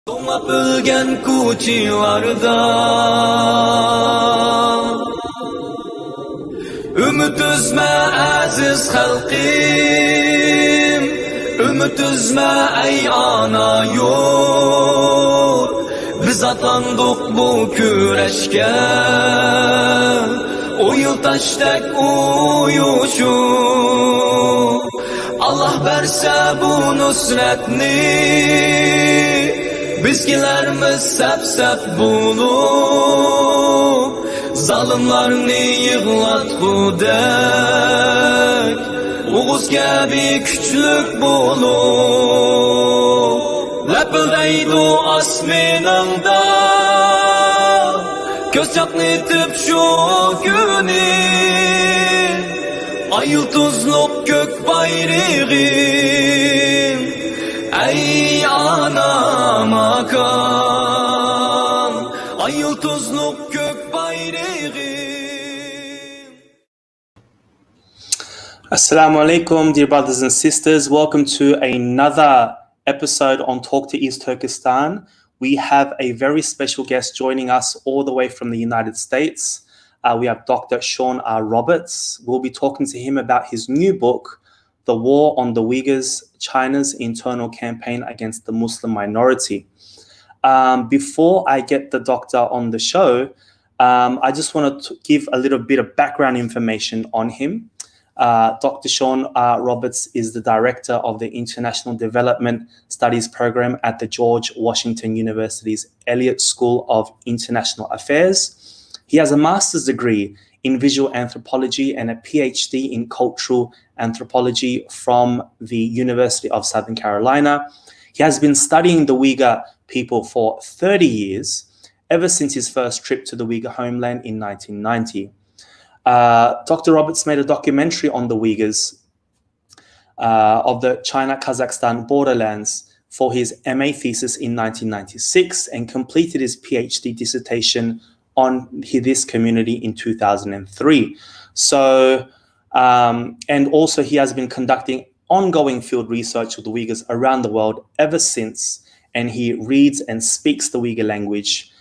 To'lab o'lgan ko'chalarda umid uzma aziz xalqim, umid uzma ey ana yurt. Biz atlandık bu kurashga, o'yil tashdek uyushib. Allah berse bu nusratni, bizgilerimiz sep bulup, zalimlarni yığlatgudek, Uyghurs gibi küçlük bulup, lapıldaydı asminanda, göz yaknitip şu günü, ay yıldızlık gök bayrağım, ey ana makam, ay yıldızlık gök bayrağım. Assalamu alaikum, dear brothers and sisters. Welcome to another episode on Talk to East Turkestan. We have a very special guest joining us all the way from the United States. We have Dr. Sean R. Roberts. We'll be talking to him about his new book, The War on the Uyghurs, China's Internal Campaign Against the Muslim Minority. Before I get the doctor on the show, I just want to give a little bit of background information on him. Dr. Sean R. Roberts is the director of the International Development Studies Program at the George Washington University's Elliott School of International Affairs. He has a master's degree in visual anthropology and a PhD in cultural anthropology from the University of Southern Carolina. He has been studying the Uyghur people for 30 years, ever since his first trip to the Uyghur homeland in 1990. Dr. Roberts made a documentary on the Uyghurs of the China-Kazakhstan borderlands for his MA thesis in 1996 and completed his PhD dissertation on this community in 2003. So, and also he has been conducting ongoing field research with the Uyghurs around the world ever since, and he reads and speaks the Uyghur language.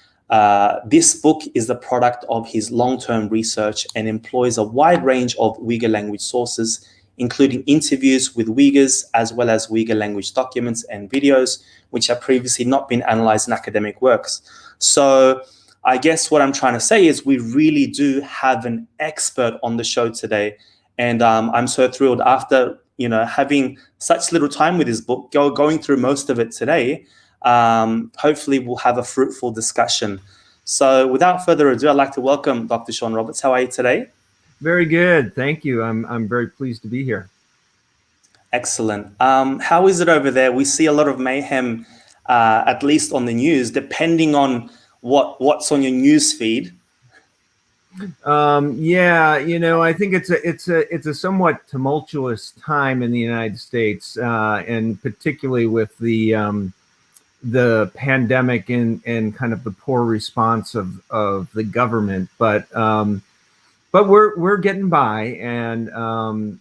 This book is the product of his long-term research and employs a wide range of Uyghur language sources, including interviews with Uyghurs, as well as Uyghur language documents and videos, which have previously not been analyzed in academic works. So I guess what I'm trying to say is we really do have an expert on the show today. And I'm so thrilled after, having such little time with his book, going through most of it today. Hopefully we'll have a fruitful discussion. So without further ado, I'd like to welcome Dr. Sean Roberts. How are you today? Very good. Thank you. I'm very pleased to be here. Excellent. How is it over there? We see a lot of mayhem, at least on the news, depending on what's on your news feed. I think it's a somewhat tumultuous time in the United States, and particularly with the pandemic and kind of the poor response of the government, but we're getting by, and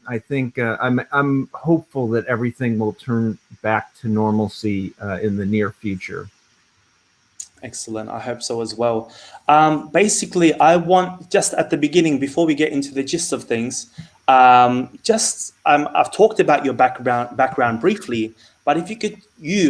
I think I'm hopeful that everything will turn back to normalcy in the near future. Excellent. I hope so as well. Basically, I want, just at the beginning, before we get into the gist of things, I've talked about your background briefly, but if you could,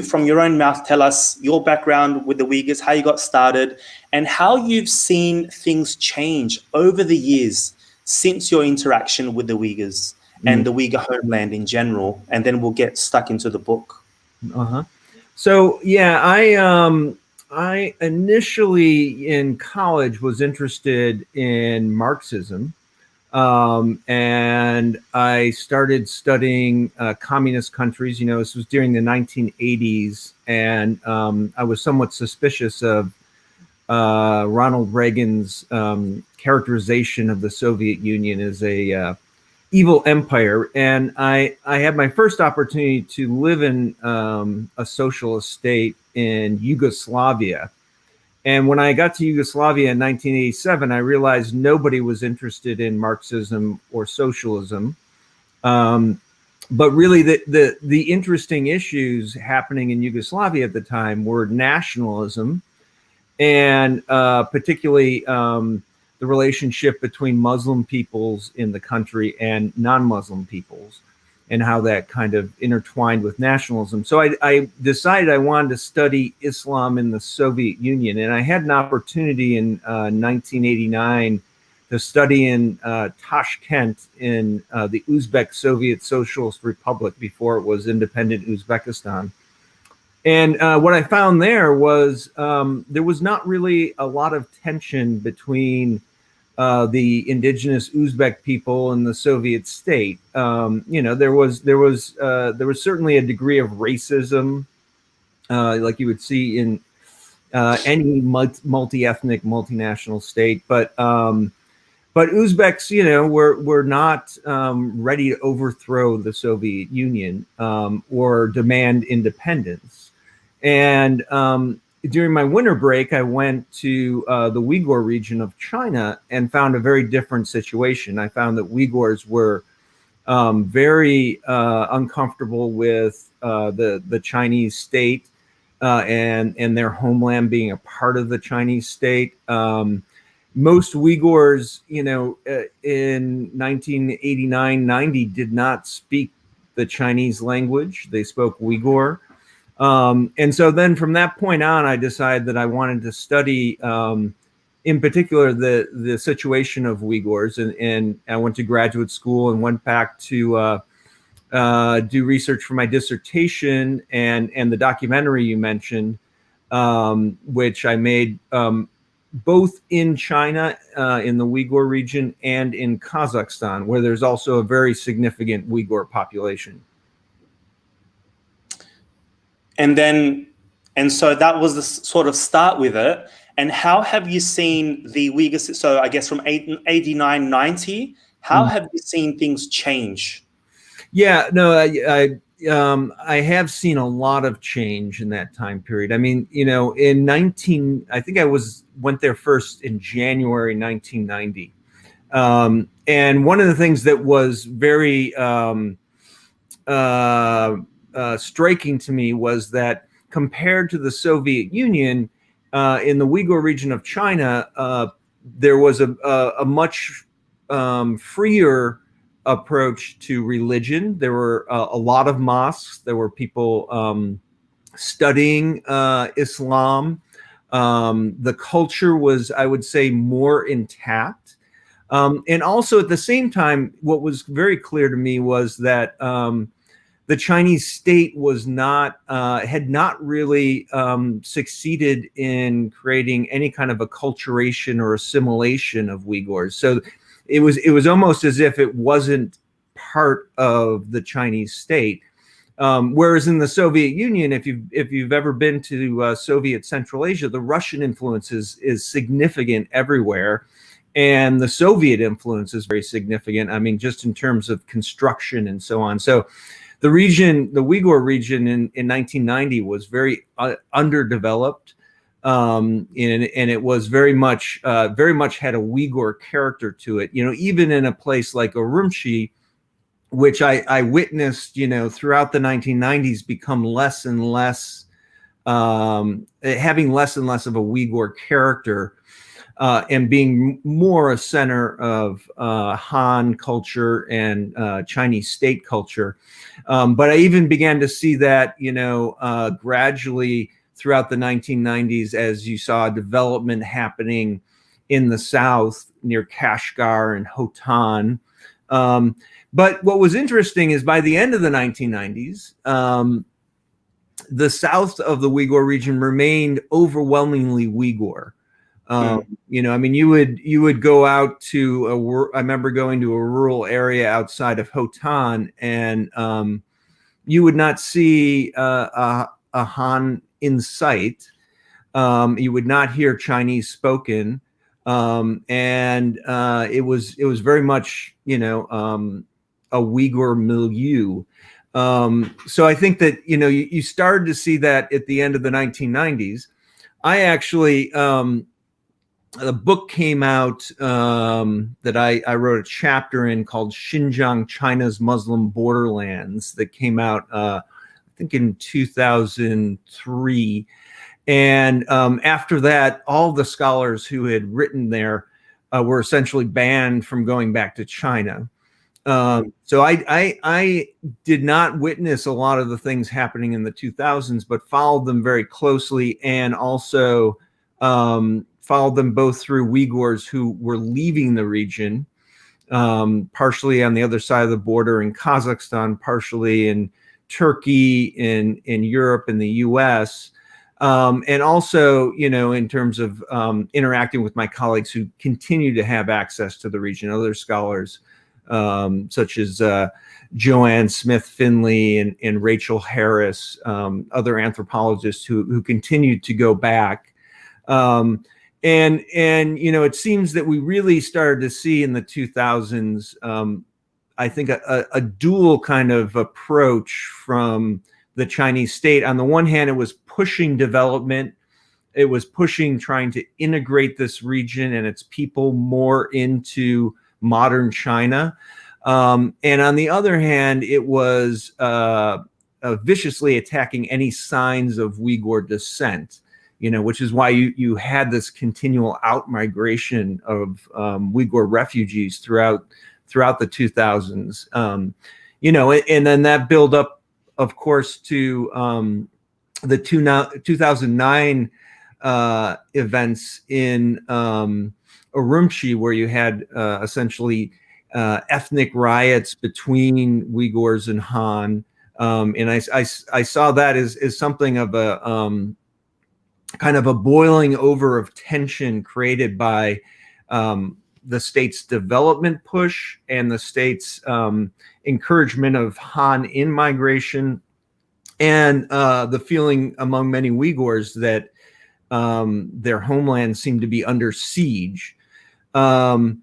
from your own mouth, tell us your background with the Uyghurs, how you got started, and how you've seen things change over the years since your interaction with the Uyghurs and the Uyghur homeland in general, and then we'll get stuck into the book. So, I initially in college was interested in Marxism, and I started studying communist countries. This was during the 1980s, and I was somewhat suspicious of Ronald Reagan's characterization of the Soviet Union as a evil empire. And I had my first opportunity to live in a socialist state in Yugoslavia. And when I got to Yugoslavia in 1987, I realized nobody was interested in Marxism or socialism. but really, the interesting issues happening in Yugoslavia at the time were nationalism, and particularly the relationship between Muslim peoples in the country and non-Muslim peoples, and how that kind of intertwined with nationalism. So I decided I wanted to study Islam in the Soviet Union, and I had an opportunity in 1989 to study in Tashkent in the Uzbek Soviet Socialist Republic before it was independent Uzbekistan. And what I found there was not really a lot of tension between the indigenous Uzbek people and the Soviet state. There was certainly a degree of racism, like you would see in any multi-ethnic, multinational state, but Uzbeks, were not ready to overthrow the Soviet Union or demand independence. And during my winter break, I went to the Uyghur region of China and found a very different situation. I found that Uyghurs were very uncomfortable with the Chinese state and their homeland being a part of the Chinese state. Most Uyghurs, in 1989-90 did not speak the Chinese language. They spoke Uyghur. And so then from that point on, I decided that I wanted to study, in particular, the situation of Uyghurs. And I went to graduate school and went back to do research for my dissertation and the documentary you mentioned, which I made both in China, in the Uyghur region, and in Kazakhstan, where there's also a very significant Uyghur population. And so that was the sort of start with it. And how have you seen the Uyghurs? So I guess from 89, 90, how have you seen things change? Yeah, no, I have seen a lot of change in that time period. I mean, I think I went there first in January 1990. And one of the things that was very striking to me was that compared to the Soviet Union, in the Uyghur region of China, there was a much freer approach to religion. There were a lot of mosques. There were people studying Islam. The culture was, I would say, more intact. And also at the same time, what was very clear to me was that the Chinese state had not really succeeded in creating any kind of acculturation or assimilation of Uyghurs. So it was almost as if it wasn't part of the Chinese state. Whereas in the Soviet Union, if you've ever been to Soviet Central Asia, the Russian influence is significant everywhere. And the Soviet influence is very significant. I mean, just in terms of construction and so on. So the Uyghur region in 1990 was very underdeveloped. And it was very much had a Uyghur character to it. Even in a place like Urumqi, which I witnessed, throughout the 1990s become less and less, having less and less of a Uyghur character, and being more a center of Han culture and Chinese state culture. But I even began to see that, gradually throughout the 1990s, as you saw development happening in the south near Kashgar and Hotan. But what was interesting is by the end of the 1990s, the south of the Uyghur region remained overwhelmingly Uyghur. I mean, you would go out to I remember going to a rural area outside of Hotan, and you would not see a Han in sight. You would not hear Chinese spoken, and it was very much a Uyghur milieu. So I think that you started to see that at the end of the 1990s. I actually the book came out that I wrote a chapter in called Xinjiang, China's Muslim Borderlands, that came out, I think, in 2003. And after that, all the scholars who had written there were essentially banned from going back to China. So I did not witness a lot of the things happening in the 2000s, but followed them very closely, and also followed them both through Uyghurs who were leaving the region, partially on the other side of the border in Kazakhstan, partially in Turkey, in Europe, in the US. And also, in terms of interacting with my colleagues who continue to have access to the region, other scholars, such as Joanne Smith Finley and Rachel Harris, other anthropologists who continued to go back. And it seems that we really started to see in the 2000s, I think, a dual kind of approach from the Chinese state. On the one hand, it was pushing development. It was pushing trying to integrate this region and its people more into modern China. And on the other hand, it was viciously attacking any signs of Uyghur descent, which is why you had this continual outmigration of Uyghur refugees throughout the 2000s. And then that build up, of course, to the 2009 events in Urumqi, where you had essentially ethnic riots between Uyghurs and Han. And I saw that as something of a kind of a boiling over of tension created by the state's development push and the state's encouragement of Han in-migration, and the feeling among many Uyghurs that their homeland seemed to be under siege. And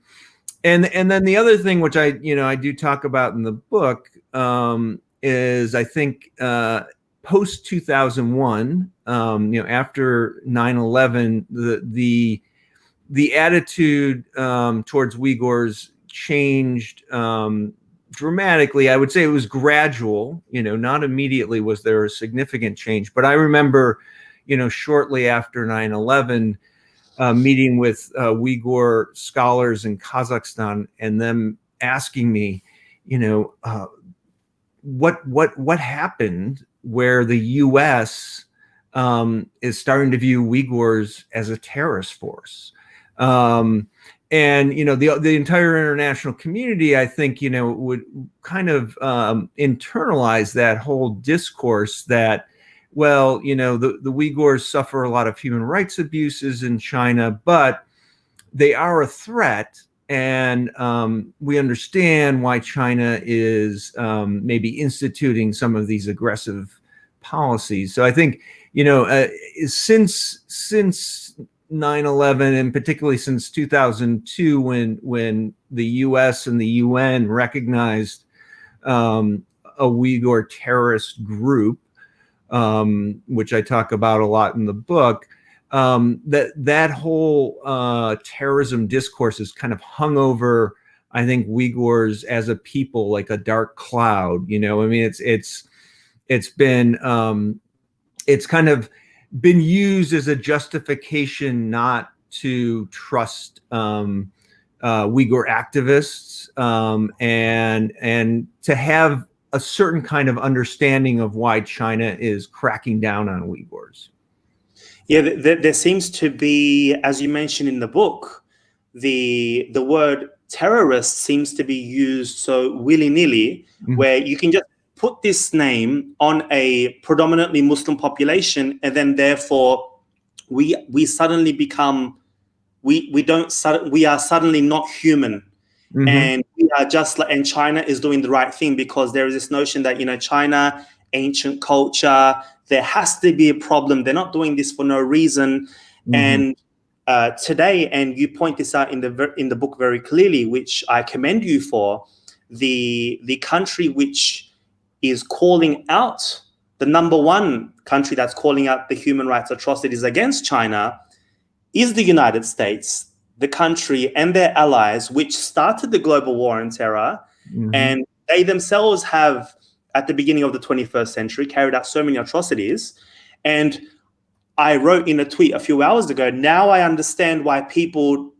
then the other thing, which I do talk about in the book, is I think post 2001, after 9/11, the attitude towards Uyghurs changed dramatically. I would say it was gradual. Not immediately was there a significant change, but I remember, shortly after 9/11. Meeting with Uyghur scholars in Kazakhstan, and them asking me, what happened where the U.S. Is starting to view Uyghurs as a terrorist force, and the entire international community, I think, would kind of internalize that whole discourse that, well, the Uyghurs suffer a lot of human rights abuses in China, but they are a threat. And we understand why China is maybe instituting some of these aggressive policies. So I think, since 9/11, and particularly since 2002, when the US and the UN recognized a Uyghur terrorist group, which I talk about a lot in the book, that whole terrorism discourse has kind of hung over, I think, Uyghurs as a people like a dark cloud. It's been it's kind of been used as a justification not to trust Uyghur activists, and to have a certain kind of understanding of why China is cracking down on Uyghurs. Yeah, there seems to be, as you mentioned in the book, the word terrorist seems to be used so willy-nilly, where you can just put this name on a predominantly Muslim population, and then therefore we suddenly become, we are suddenly not human. And we are just like, and China is doing the right thing, because there is this notion that, China, ancient culture, there has to be a problem. They're not doing this for no reason. And today, and you point this out in the book very clearly, which I commend you for, the country which is calling out, the number one country that's calling out the human rights atrocities against China, is the United States, the country and their allies, which started the global war on terror. And they themselves have, at the beginning of the 21st century, carried out so many atrocities. And I wrote in a tweet a few hours ago, now I understand why people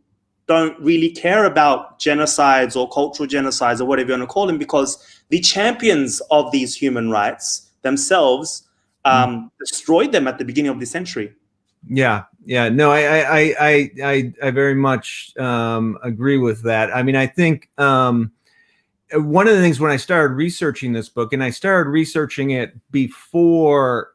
don't really care about genocides or cultural genocides or whatever you want to call them, because the champions of these human rights themselves destroyed them at the beginning of the century. Yeah. No, I very much agree with that. I mean, I think one of the things when I started researching this book, and I started researching it before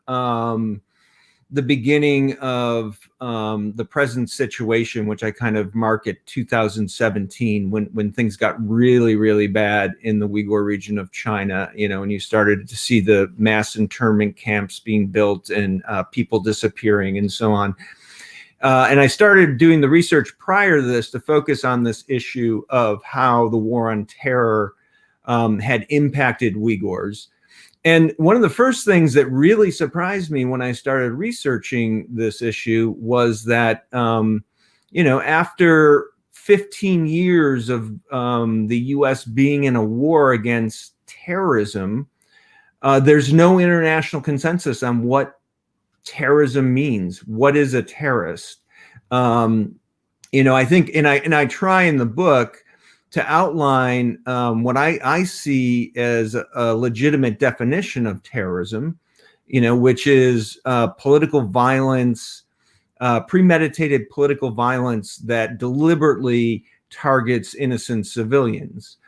the beginning of the present situation, which I kind of mark at 2017, when things got really, really bad in the Uyghur region of China, and you started to see the mass internment camps being built and people disappearing and so on. And I started doing the research prior to this to focus on this issue of how the war on terror had impacted Uyghurs. And one of the first things that really surprised me when I started researching this issue was that, after 15 years of the U.S. being in a war against terrorism, there's no international consensus on what terrorism means. What is a terrorist? I think, and I try in the book to outline what I see as a legitimate definition of terrorism, which is political violence, premeditated political violence that deliberately targets innocent civilians.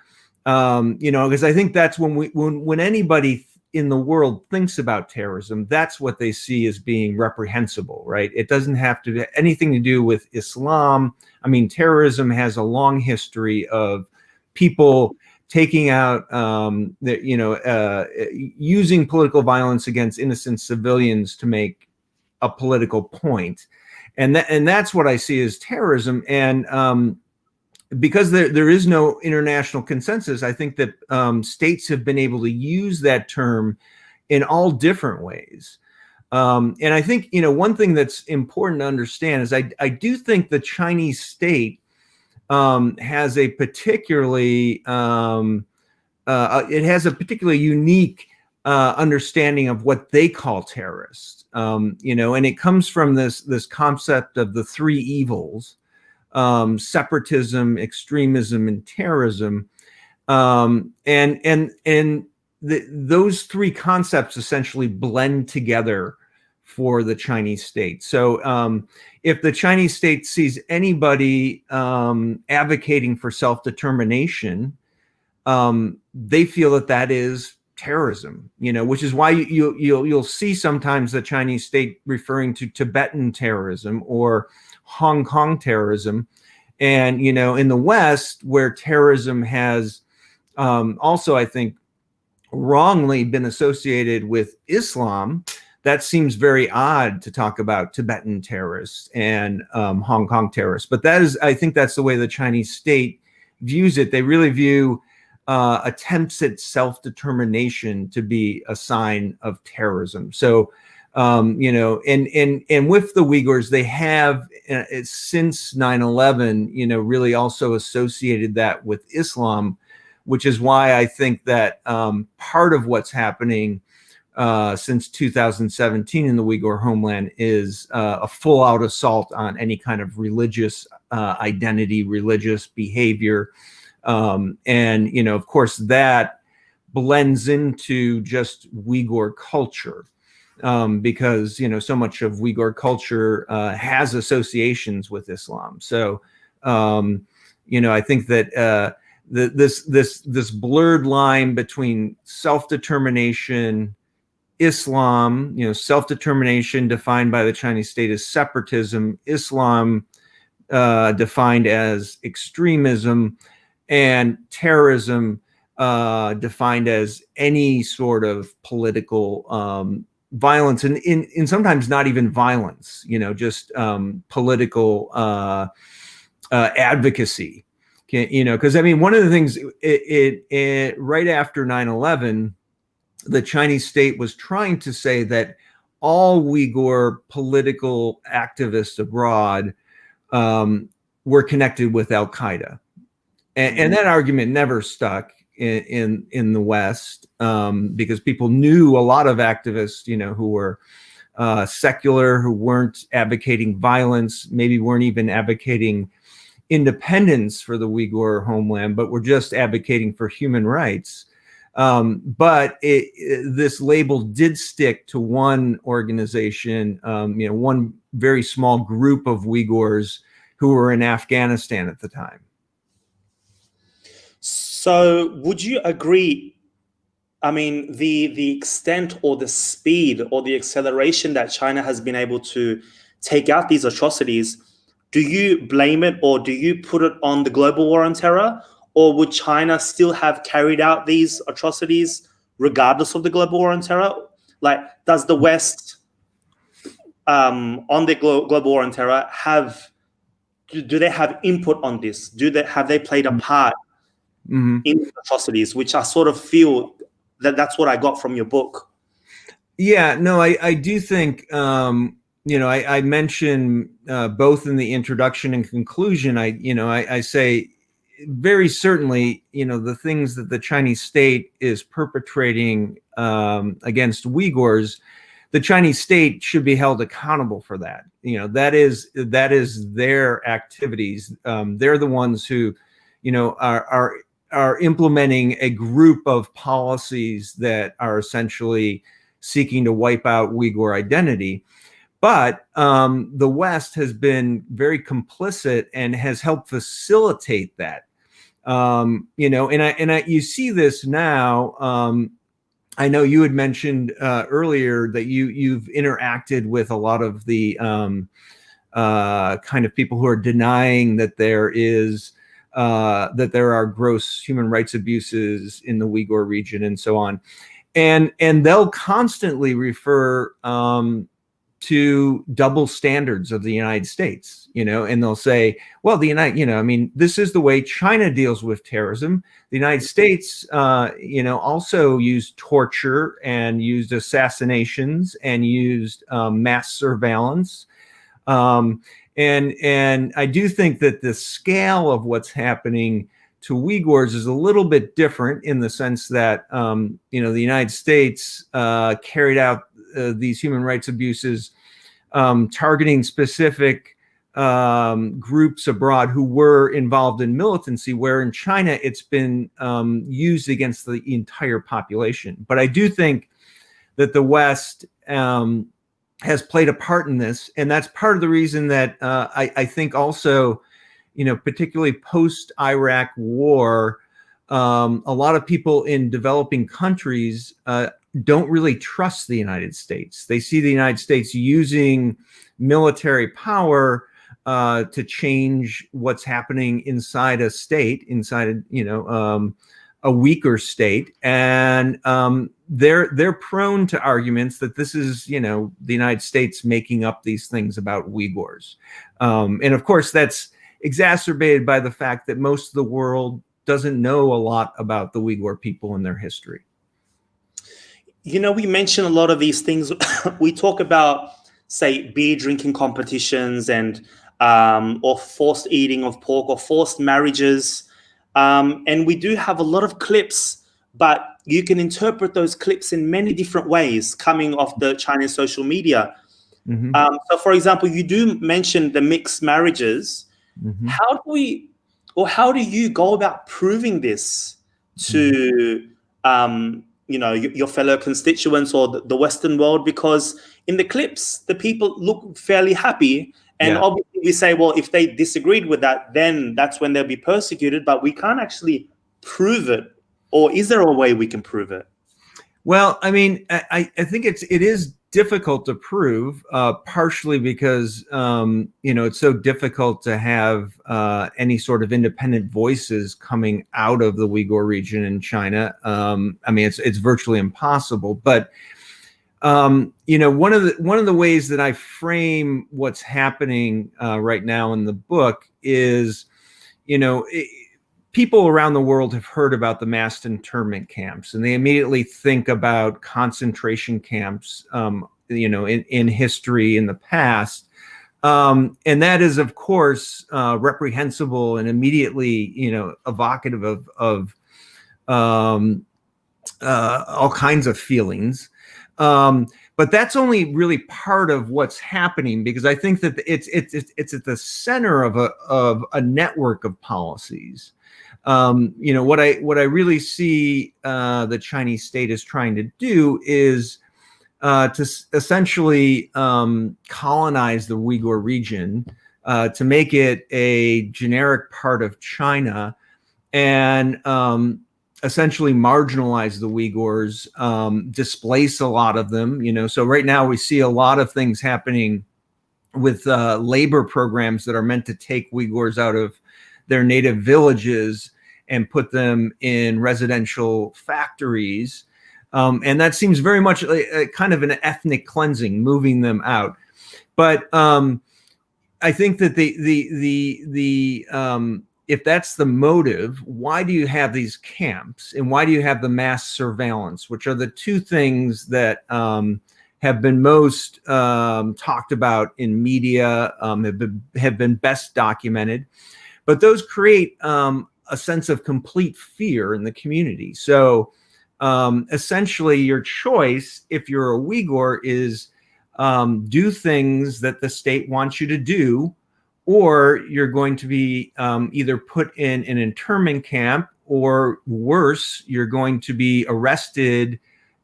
Because I think that's when anybody in the world thinks about terrorism, that's what they see as being reprehensible, right? It doesn't have to have anything to do with Islam. I mean, terrorism has a long history of people taking out, using political violence against innocent civilians to make a political point. And that's what I see as terrorism. And because there is no international consensus, I think that states have been able to use that term in all different ways. And I think, one thing that's important to understand is I do think the Chinese state has a particularly unique understanding of what they call terrorists. And it comes from this concept of the three evils: separatism, extremism, and terrorism. Those three concepts essentially blend together for the Chinese state. So if the Chinese state sees anybody advocating for self-determination, they feel that is terrorism, which is why you'll see sometimes the Chinese state referring to Tibetan terrorism or Hong Kong terrorism. And, in the West, where terrorism has also, I think, wrongly been associated with Islam, that seems very odd to talk about Tibetan terrorists and Hong Kong terrorists. But I think that's the way the Chinese state views it. They really view attempts at self-determination to be a sign of terrorism. So, and with the Uyghurs, they have since 9/11, really also associated that with Islam, which is why I think that part of what's happening since 2017 in the Uyghur homeland is a full-out assault on any kind of religious identity, religious behavior. And, of course, that blends into just Uyghur culture. Because so much of Uyghur culture has associations with Islam. So I think that this blurred line between self-determination, Islam, self-determination defined by the Chinese state as separatism, Islam defined as extremism, and terrorism defined as any sort of political violence, and sometimes not even violence, just political advocacy. Because I mean, one of the things it right after 9/11, the Chinese state was trying to say that all Uyghur political activists abroad were connected with Al Qaeda, and that argument never stuck in the West, because people knew a lot of activists, who were secular, who weren't advocating violence, maybe weren't even advocating independence for the Uyghur homeland, but were just advocating for human rights. But this label did stick to one organization, one very small group of Uyghurs who were in Afghanistan at the time. So would you agree, I mean, the extent or the speed or the acceleration that China has been able to take out these atrocities, do you blame it or do you put it on the global war on terror? Or would China still have carried out these atrocities regardless of the global war on terror? Like, does the West, on the global war on terror, do they have input on this? Have they played a part in atrocities, which I sort of feel that's what I got from your book? Yeah, no, I do think, I mention both in the introduction and conclusion, I say very certainly, the things that the Chinese state is perpetrating against Uyghurs, the Chinese state should be held accountable for that. That is their activities. They're the ones who, are implementing a group of policies that are essentially seeking to wipe out Uyghur identity. But the West has been very complicit and has helped facilitate that. You see this now. I know you had mentioned earlier that you've interacted with a lot of the kind of people who are denying that there are gross human rights abuses in the Uyghur region and so on, and they'll constantly refer to double standards of the United States, and they'll say, well, this is the way China deals with terrorism. The United States, also used torture and used assassinations and used mass surveillance. And I do think that the scale of what's happening to Uyghurs is a little bit different in the sense that, the United States carried out these human rights abuses, targeting specific groups abroad who were involved in militancy, where in China it's been used against the entire population. But I do think that the West has played a part in this, and that's part of the reason that I think also, particularly post-Iraq war, a lot of people in developing countries don't really trust the United States. They see the United States using military power to change what's happening inside a state, inside a weaker state, and they're prone to arguments that this is the United States making up these things about Uyghurs, and of course that's exacerbated by the fact that most of the world doesn't know a lot about the Uyghur people and their history. We mention a lot of these things. We talk about, say, beer drinking competitions and or forced eating of pork or forced marriages. And we do have a lot of clips, but you can interpret those clips in many different ways coming off the Chinese social media. Mm-hmm. So, for example, you do mention the mixed marriages. Mm-hmm. How do you go about proving this to your fellow constituents or the Western world? Because in the clips, the people look fairly happy. And obviously we say, well, if they disagreed with that, then that's when they'll be persecuted. But we can't actually prove it. Or is there a way we can prove it? Well, I mean, I think it is difficult to prove, partially because, it's so difficult to have any sort of independent voices coming out of the Uyghur region in China. I mean, it's virtually impossible. But one of the ways that I frame what's happening right now in the book is, people around the world have heard about the mass internment camps, and they immediately think about concentration camps, in history in the past, And that is, of course, reprehensible and immediately, evocative of all kinds of feelings. But that's only really part of what's happening, because I think that it's at the center of a network of policies. What I really see the Chinese state is trying to do is to essentially colonize the Uyghur region, to make it a generic part of China, and essentially marginalize the Uyghurs, displace a lot of them. So right now we see a lot of things happening with labor programs that are meant to take Uyghurs out of their native villages and put them in residential factories. And that seems very much a kind of an ethnic cleansing, moving them out. But I think that if that's the motive, why do you have these camps, and why do you have the mass surveillance, which are the two things that have been most talked about in media, have been best documented? But those create a sense of complete fear in the community. So essentially, your choice, if you're a Uyghur, is do things that the state wants you to do, or you're going to be either put in an internment camp, or worse, you're going to be arrested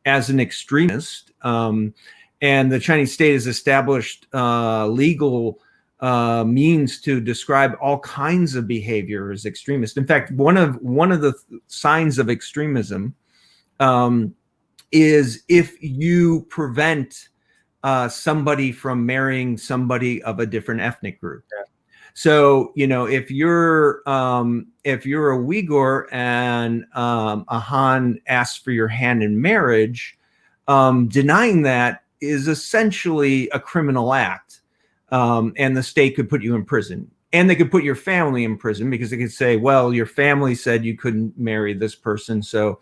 as an extremist. And the Chinese state has established legal means to describe all kinds of behavior as extremist. In fact, one of the signs of extremism is if you prevent somebody from marrying somebody of a different ethnic group. Yeah. So, if you're a Uyghur and a Han asks for your hand in marriage, denying that is essentially a criminal act, and the state could put you in prison. And they could put your family in prison, because they could say, well, your family said you couldn't marry this person. So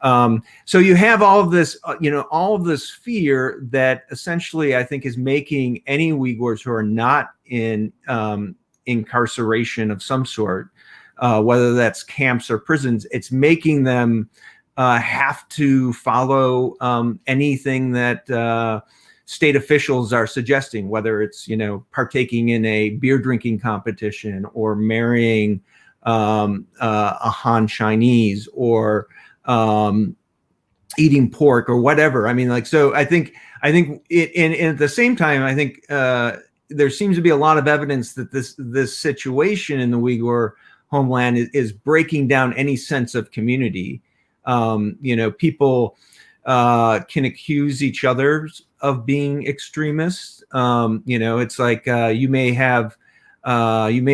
you have all of this, all of this fear that essentially, I think, is making any Uyghurs who are not in incarceration of some sort, whether that's camps or prisons, it's making them have to follow anything that state officials are suggesting, whether it's, partaking in a beer drinking competition, or marrying a Han Chinese, or eating pork, or whatever. I mean, so I think it, and at the same time, I think there seems to be a lot of evidence that this situation in the Uyghur homeland is breaking down any sense of community. People can accuse each other of being extremists. It's like you may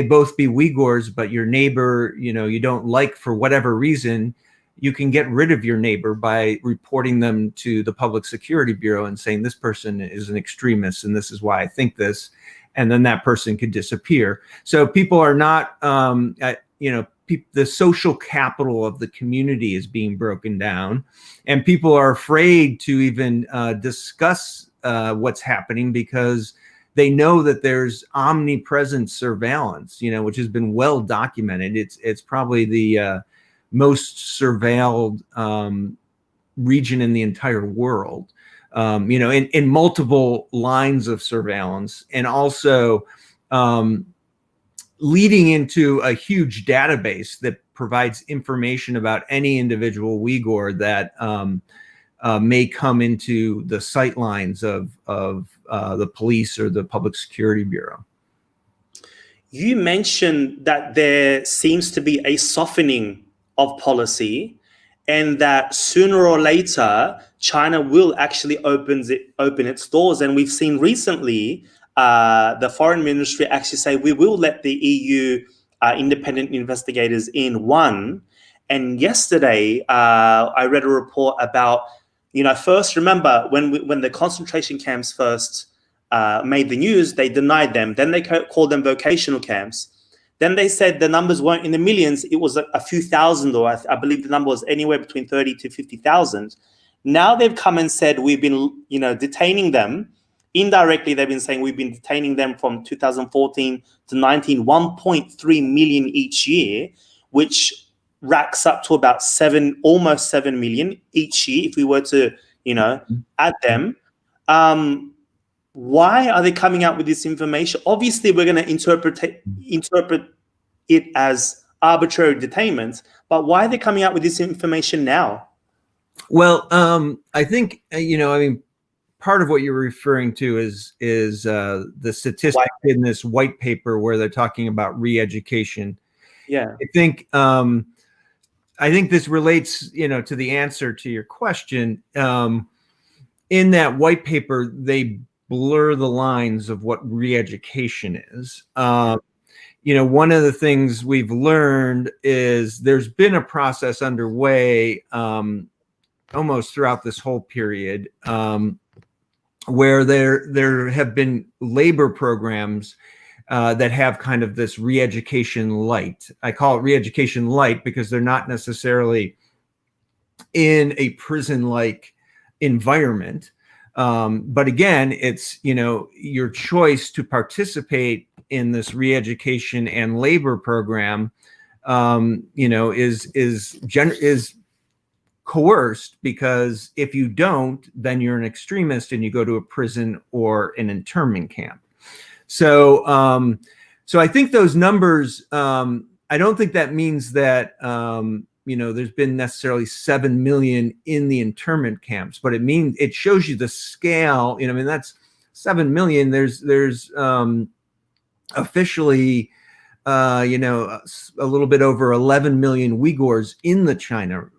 both be Uyghurs, but your neighbor, you don't like for whatever reason. You can get rid of your neighbor by reporting them to the Public Security Bureau and saying, this person is an extremist and this is why I think this. And then that person could disappear. So people are not, the social capital of the community is being broken down, and people are afraid to even discuss what's happening, because they know that there's omnipresent surveillance, which has been well documented. It's probably the most surveilled region in the entire world, in multiple lines of surveillance, and also leading into a huge database that provides information about any individual Uyghur that may come into the sight lines of the police or the Public Security Bureau. You mentioned that there seems to be a softening of policy, and that sooner or later China will actually open its doors. And we've seen recently the foreign ministry actually say, we will let the EU independent investigators in. And yesterday I read a report about, first, remember when the concentration camps first made the news, they denied them. Then they called them vocational camps. Then they said the numbers weren't in the millions. It was a few thousand, or I believe the number was anywhere between 30 to 50,000. Now they've come and said, we've been, detaining them indirectly, they've been saying we've been detaining them from 2014 to 19, 1.3 million each year, which racks up to about almost 7 million each year if we were to, add them. Why are they coming out with this information? Obviously, we're going to interpret it as arbitrary detainment, but why are they coming out with this information now? Well, I think, part of what you're referring to is the statistic in this white paper where they're talking about re-education. Yeah. I think this relates, to the answer to your question. In that white paper, they blur the lines of what re-education is. One of the things we've learned is there's been a process underway almost throughout this whole period where there have been labor programs that have kind of this re-education light. I call it re-education light because they're not necessarily in a prison-like environment. But again, it's, your choice to participate in this re-education and labor program, is coerced, because if you don't, then you're an extremist and you go to a prison or an internment camp. So I think those numbers, I don't think that means that, there's been necessarily 7 million in the internment camps, but it shows you the scale. That's 7 million. There's officially, a little bit over 11 million Uyghurs in the China,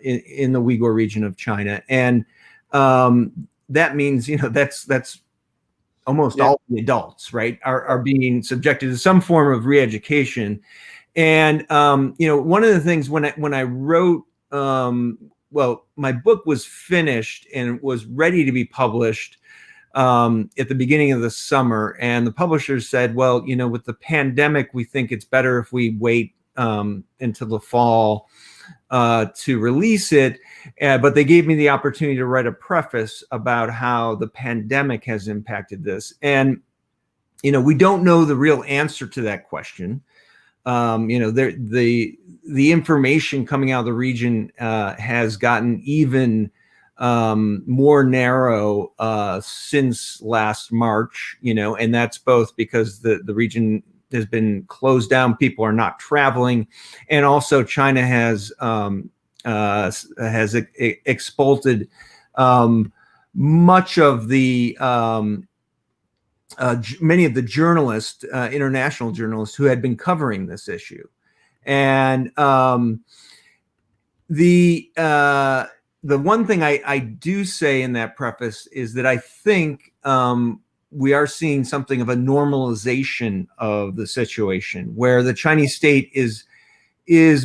in the Uyghur region of China, and that means that's almost all the adults, right, are being subjected to some form of re-education. And one of the things when I wrote, my book was finished and was ready to be published at the beginning of the summer, and the publishers said, well, with the pandemic, we think it's better if we wait until the fall to release it. But they gave me the opportunity to write a preface about how the pandemic has impacted this. And, we don't know the real answer to that question. The information coming out of the region has gotten even more narrow since last March, and that's both because the region has been closed down, people are not traveling, and also China has expulsed much of the many of the journalists, international journalists who had been covering this issue. And the one thing I do say in that preface is that I think we are seeing something of a normalization of the situation, where the Chinese state is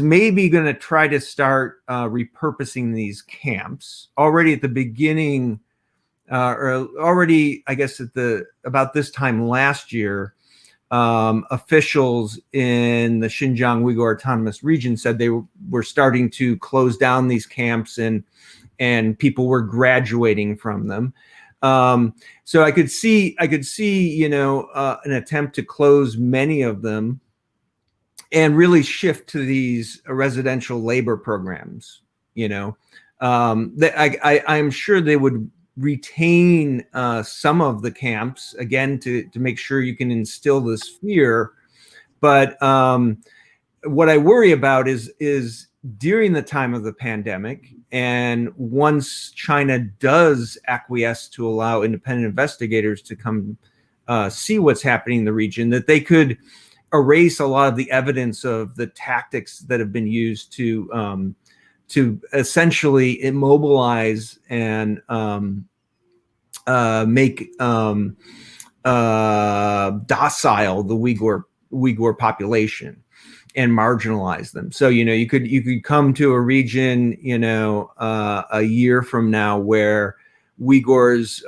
maybe going to try to start repurposing these camps already at the beginning, or already, I guess, about this time last year. Officials in the Xinjiang Uyghur Autonomous Region said they were starting to close down these camps, and people were graduating from them. So I could see, an attempt to close many of them and really shift to these residential labor programs. I'm sure they would retain some of the camps, again, to make sure you can instill this fear. But what I worry about is during the time of the pandemic, and once China does acquiesce to allow independent investigators to come see what's happening in the region, that they could erase a lot of the evidence of the tactics that have been used to essentially immobilize and make docile the Uyghur population and marginalize them. So, you could come to a region, a year from now where Uyghurs,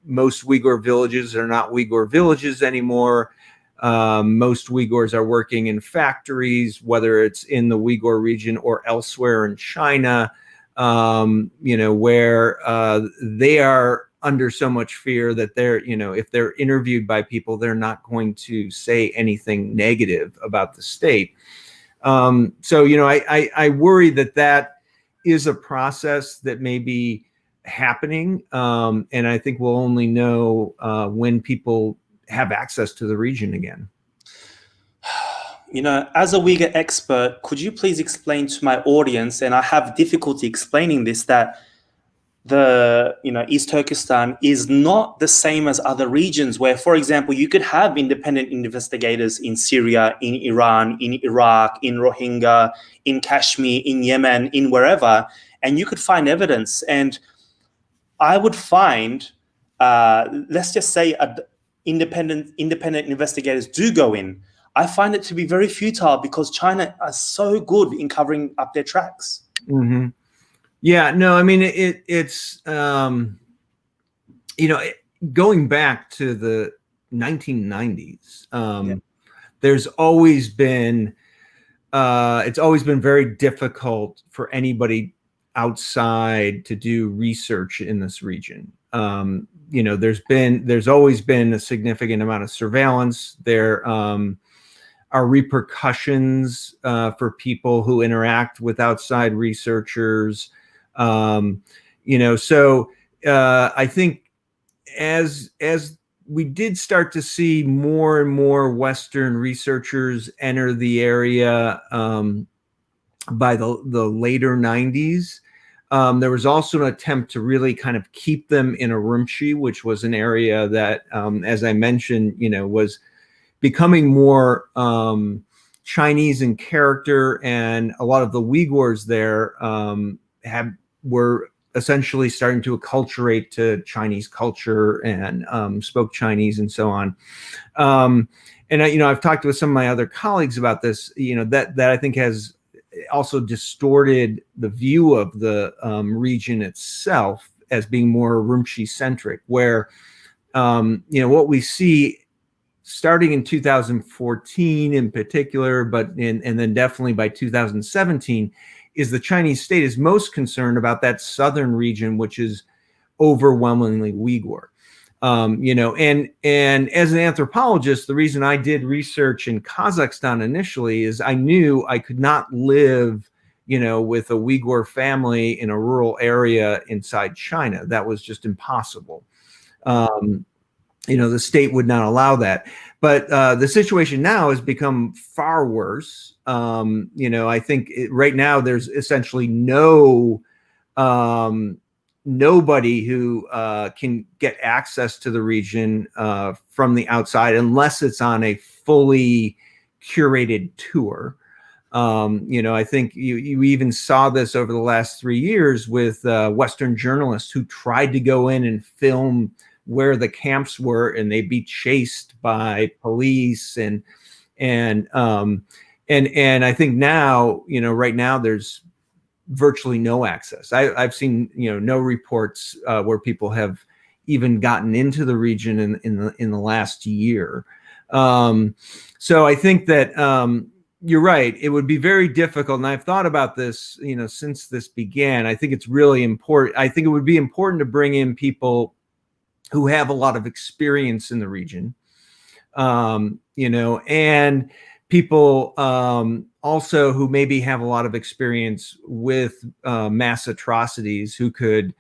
most Uyghur villages are not Uyghur villages anymore. Most Uyghurs are working in factories, whether it's in the Uyghur region or elsewhere in China, where they are under so much fear that they're, if they're interviewed by people, they're not going to say anything negative about the state. So, I worry that is a process that may be happening. And I think we'll only know when people have access to the region again. As a Uyghur expert, could you please explain to my audience, and I have difficulty explaining this, that East Turkestan is not the same as other regions where, for example, you could have independent investigators in Syria, in Iran, in Iraq, in Rohingya, in Kashmir, in Yemen, in wherever, and you could find evidence. And I would find, let's just say, independent investigators do go in. I find it to be very futile because China is so good in covering up their tracks. Mm-hmm. Yeah, no, I mean, it's going back to the 1990s, there's always been, it's always been very difficult for anybody outside to do research in this region. There's always been a significant amount of surveillance. There are repercussions for people who interact with outside researchers. So I think as we did start to see more and more Western researchers enter the area by the later 90s, there was also an attempt to really kind of keep them in Urumqi, which was an area that, as I mentioned, was becoming more Chinese in character, and a lot of the Uyghurs there were essentially starting to acculturate to Chinese culture and spoke Chinese and so on. And I've talked with some of my other colleagues about this. That I think has also distorted the view of the region itself as being more Urumqi centric, where what we see starting in 2014 in particular, and then definitely by 2017, is the Chinese state is most concerned about that southern region, which is overwhelmingly Uyghur. And as an anthropologist, the reason I did research in Kazakhstan initially is I knew I could not live, with a Uyghur family in a rural area inside China. That was just impossible. The state would not allow that. But the situation now has become far worse. I think right now there's essentially nobody who can get access to the region from the outside unless it's on a fully curated tour. I think you even saw this over the last 3 years with Western journalists who tried to go in and film where the camps were, and they'd be chased by police and I think now, right now there's virtually no access. I've seen, no reports where people have even gotten into the region in the last year. So I think that you're right. It would be very difficult, and I've thought about this, since this began. I think it's really important. I think it would be important to bring in people who have a lot of experience in the region, and people also who maybe have a lot of experience with mass atrocities, who could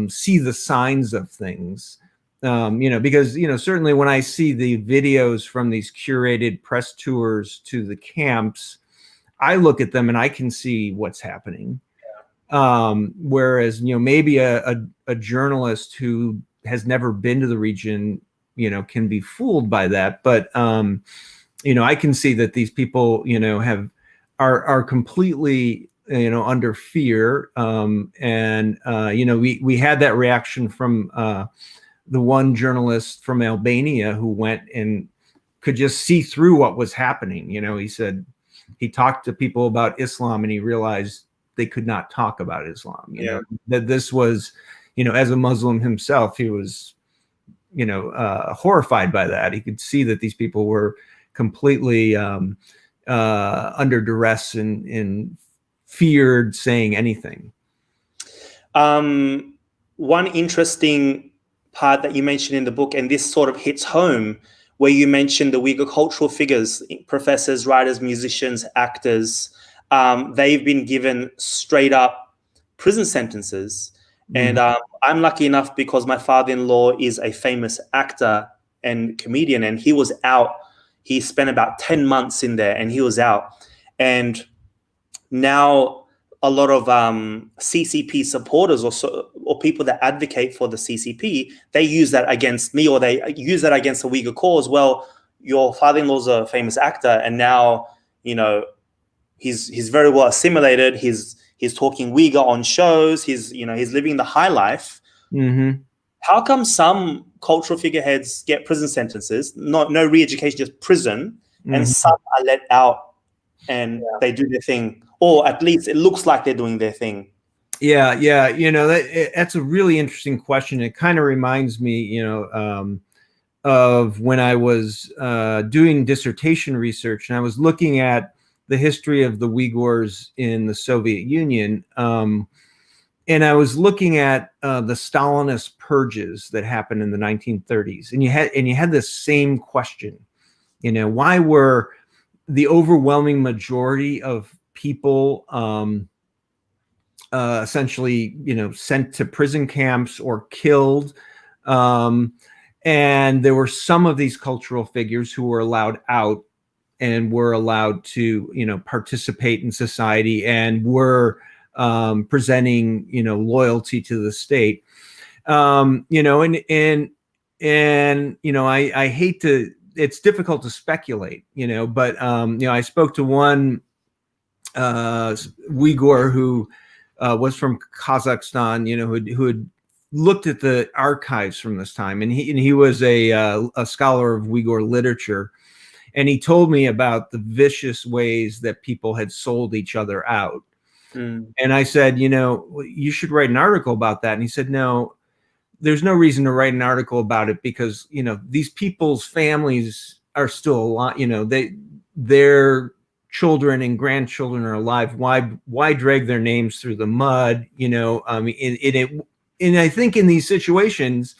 see the signs of things, because, certainly when I see the videos from these curated press tours to the camps, I look at them and I can see what's happening. Whereas, maybe a journalist who has never been to the region, can be fooled by that. But, I can see that these people, are completely, under fear. We had that reaction from the one journalist from Albania who went and could just see through what was happening. He said he talked to people about Islam and he realized they could not talk about Islam. That this was, as a Muslim himself, he was, horrified by that. He could see that these people were completely under duress and feared saying anything. One interesting part that you mentioned in the book, and this sort of hits home, where you mentioned the Uyghur cultural figures, professors, writers, musicians, actors. They've been given straight up prison sentences. And I'm lucky enough because my father-in-law is a famous actor and comedian, and he was out. He spent about 10 months in there, and he was out. And now a lot of CCP supporters or people that advocate for the CCP, they use that against me, or they use that against the Uyghur cause. Well, your father-in-law's a famous actor, and now, you know, he's very well assimilated. He's talking Uyghur on shows. He's living the high life. How come some cultural figureheads get prison sentences, no re-education, just prison, and some are let out and they do their thing, or at least it looks like they're doing their thing? Yeah, that's a really interesting question. It kind of reminds me, of when I was doing dissertation research, and I was looking at the history of the Uyghurs in the Soviet Union. And I was looking at the Stalinist purges that happened in the 1930s, and you had this same question, why were the overwhelming majority of people essentially, sent to prison camps or killed? And there were some of these cultural figures who were allowed out and were allowed to, participate in society and were presenting, loyalty to the state. I hate to, it's difficult to speculate, but, I spoke to one Uyghur who was from Kazakhstan, who had looked at the archives from this time, and he was a scholar of Uyghur literature, and he told me about the vicious ways that people had sold each other out. And I said, you should write an article about that. And he said, no, there's no reason to write an article about it, because these people's families are still alive. Their children and grandchildren are alive. Why drag their names through the mud? And I think in these situations,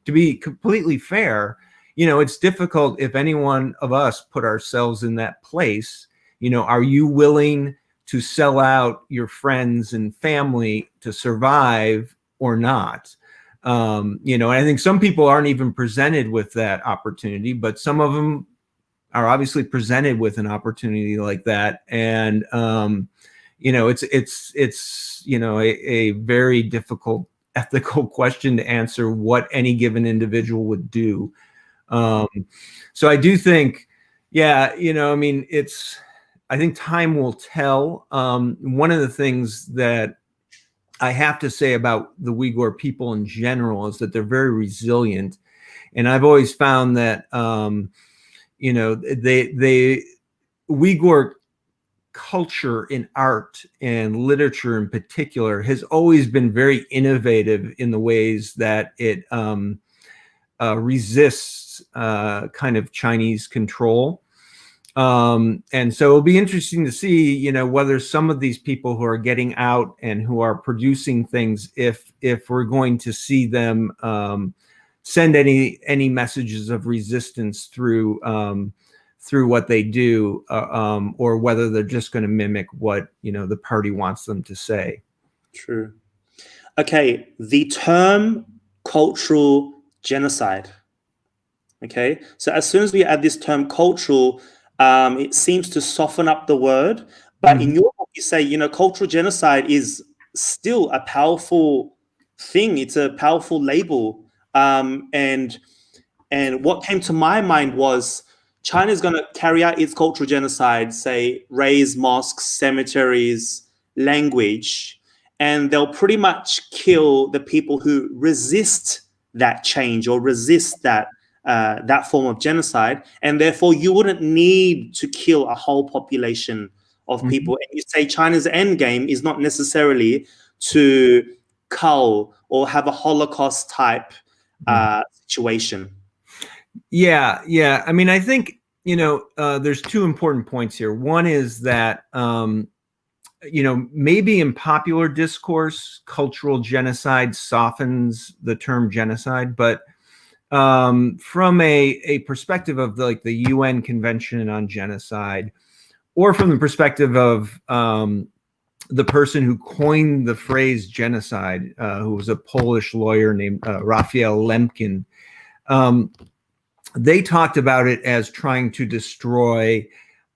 to be completely fair, it's difficult if any one of us put ourselves in that place. Are you willing to sell out your friends and family to survive or not? And I think some people aren't even presented with that opportunity, but some of them are obviously presented with an opportunity like that. And, it's a very difficult ethical question to answer, what any given individual would do. So I do think, I think time will tell. One of the things that I have to say about the Uyghur people in general is that they're very resilient. And I've always found that, Uyghur culture in art and literature in particular has always been very innovative in the ways that it resists kind of Chinese control. And so it'll be interesting to see, whether some of these people who are getting out and who are producing things, if we're going to see them send any messages of resistance through what they do, or whether they're just going to mimic what the party wants them to say. True. Okay, the term cultural genocide. Okay, so as soon as we add this term cultural, it seems to soften up the word. But in your book, you say, cultural genocide is still a powerful thing. It's a powerful label. And what came to my mind was China's going to carry out its cultural genocide, say, raise mosques, cemeteries, language, and they'll pretty much kill the people who resist that change or resist that form of genocide, and therefore you wouldn't need to kill a whole population of people. And you say China's end game is not necessarily to cull or have a Holocaust type situation. Yeah. I mean, I think there's two important points here. One is that maybe in popular discourse, cultural genocide softens the term genocide, but from a perspective of the UN Convention on Genocide, or from the perspective of the person who coined the phrase genocide, who was a Polish lawyer named Raphael Lemkin, they talked about it as trying to destroy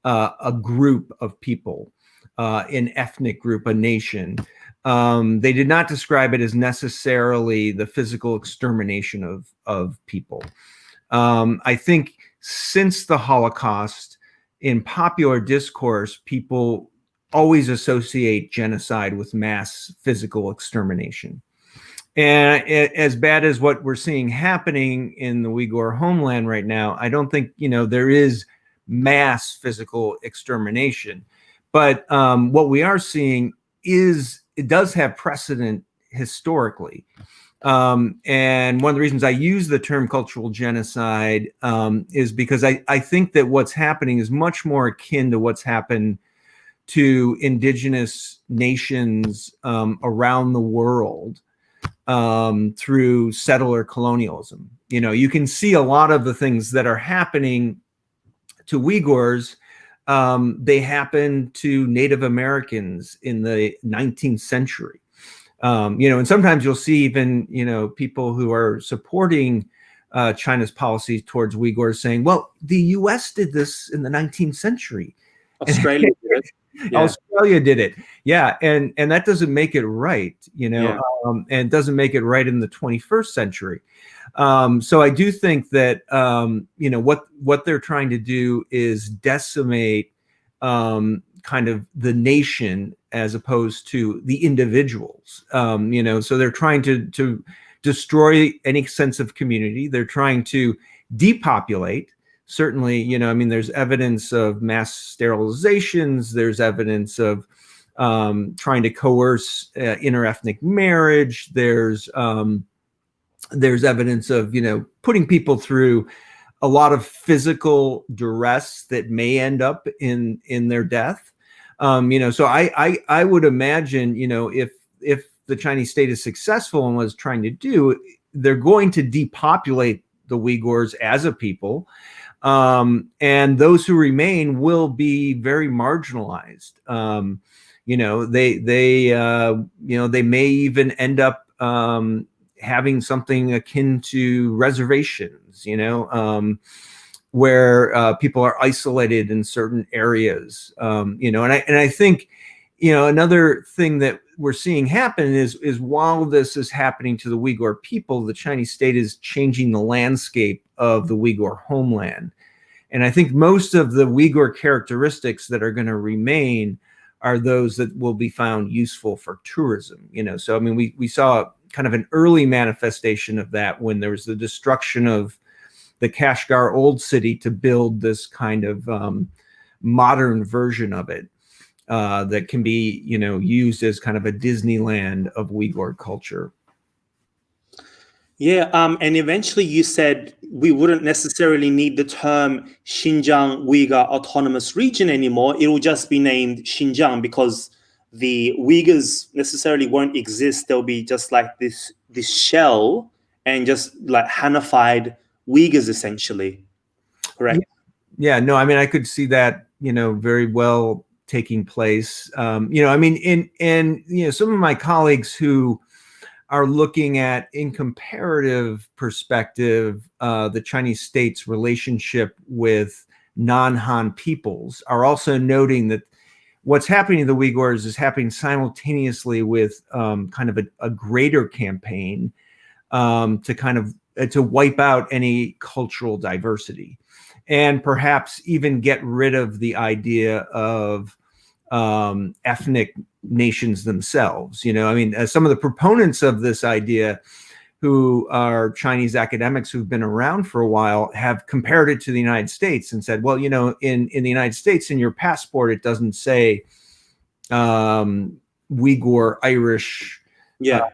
a group of people, an ethnic group, a nation. They did not describe it as necessarily the physical extermination of people. I think since the Holocaust, in popular discourse, people always associate genocide with mass physical extermination. And as bad as what we're seeing happening in the Uyghur homeland right now, I don't think, there is mass physical extermination. But what we are seeing is it does have precedent historically. And one of the reasons I use the term cultural genocide is because I think that what's happening is much more akin to what's happened to indigenous nations around the world through settler colonialism. You can see a lot of the things that are happening to Uyghurs. They happened to Native Americans in the 19th century. And sometimes you'll see even, people who are supporting China's policies towards Uyghurs saying, well, the US did this in the 19th century. Australia did it. Yeah. Australia did it. Yeah. And that doesn't make it right, Yeah. And doesn't make it right in the 21st century. So I do think that, what they're trying to do is decimate kind of the nation as opposed to the individuals. So they're trying to destroy any sense of community. They're trying to depopulate. Certainly, there's evidence of mass sterilizations. There's evidence of trying to coerce interethnic marriage. There's evidence of, putting people through a lot of physical duress that may end up in their death. So I would imagine, if the Chinese state is successful in what it's trying to do, they're going to depopulate the Uyghurs as a people. And those who remain will be very marginalized. They may even end up having something akin to reservations, where people are isolated in certain areas. And I think, another thing that we're seeing happen is while this is happening to the Uyghur people, the Chinese state is changing the landscape of the Uyghur homeland. And I think most of the Uyghur characteristics that are going to remain are those that will be found useful for tourism. So we saw kind of an early manifestation of that when there was the destruction of the Kashgar Old City to build this kind of modern version of it that can be, used as kind of a Disneyland of Uyghur culture. Yeah, and eventually you said we wouldn't necessarily need the term Xinjiang Uyghur Autonomous Region anymore. It will just be named Xinjiang because the Uyghurs necessarily won't exist. They'll be just like this shell and just like Hanified Uyghurs essentially, correct? Yeah, no, I could see that, very well taking place. Some of my colleagues who are looking at, in comparative perspective, the Chinese state's relationship with non-Han peoples are also noting that what's happening to the Uyghurs is happening simultaneously with kind of a greater campaign to wipe out any cultural diversity, and perhaps even get rid of the idea of ethnic nations themselves. Some of the proponents of this idea, who are Chinese academics who've been around for a while, have compared it to the United States and said, well, in the United States, in your passport, it doesn't say Uyghur, Irish,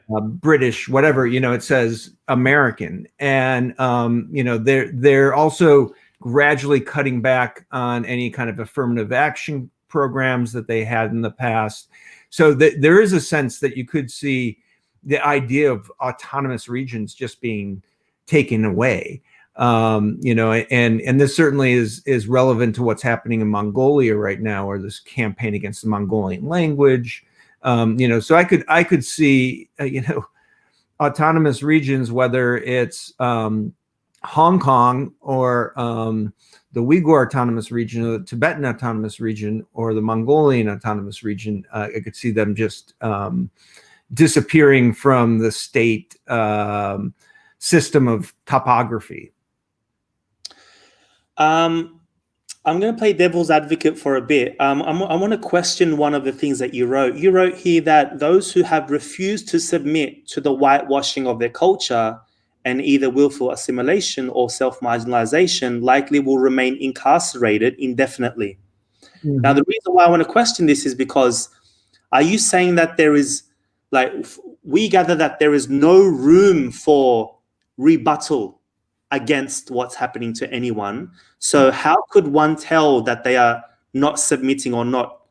British, whatever, it says American. And, they're also gradually cutting back on any kind of affirmative action programs that they had in the past. So there is a sense that you could see the idea of autonomous regions just being taken away. And this certainly is relevant to what's happening in Mongolia right now, or this campaign against the Mongolian language. So I could see autonomous regions, whether it's Hong Kong or the Uyghur Autonomous Region, or the Tibetan Autonomous Region, or the Mongolian Autonomous Region. I could see them just disappearing from the state system of topography. I'm going to play devil's advocate for a bit. I want to question one of the things that you wrote. You wrote here that those who have refused to submit to the whitewashing of their culture and either willful assimilation or self-marginalization likely will remain incarcerated indefinitely. Mm-hmm. Now, the reason why I want to question this is because, are you saying that there is, we gather that there is no room for rebuttal against what's happening to anyone? So how could one tell that they are not submitting or not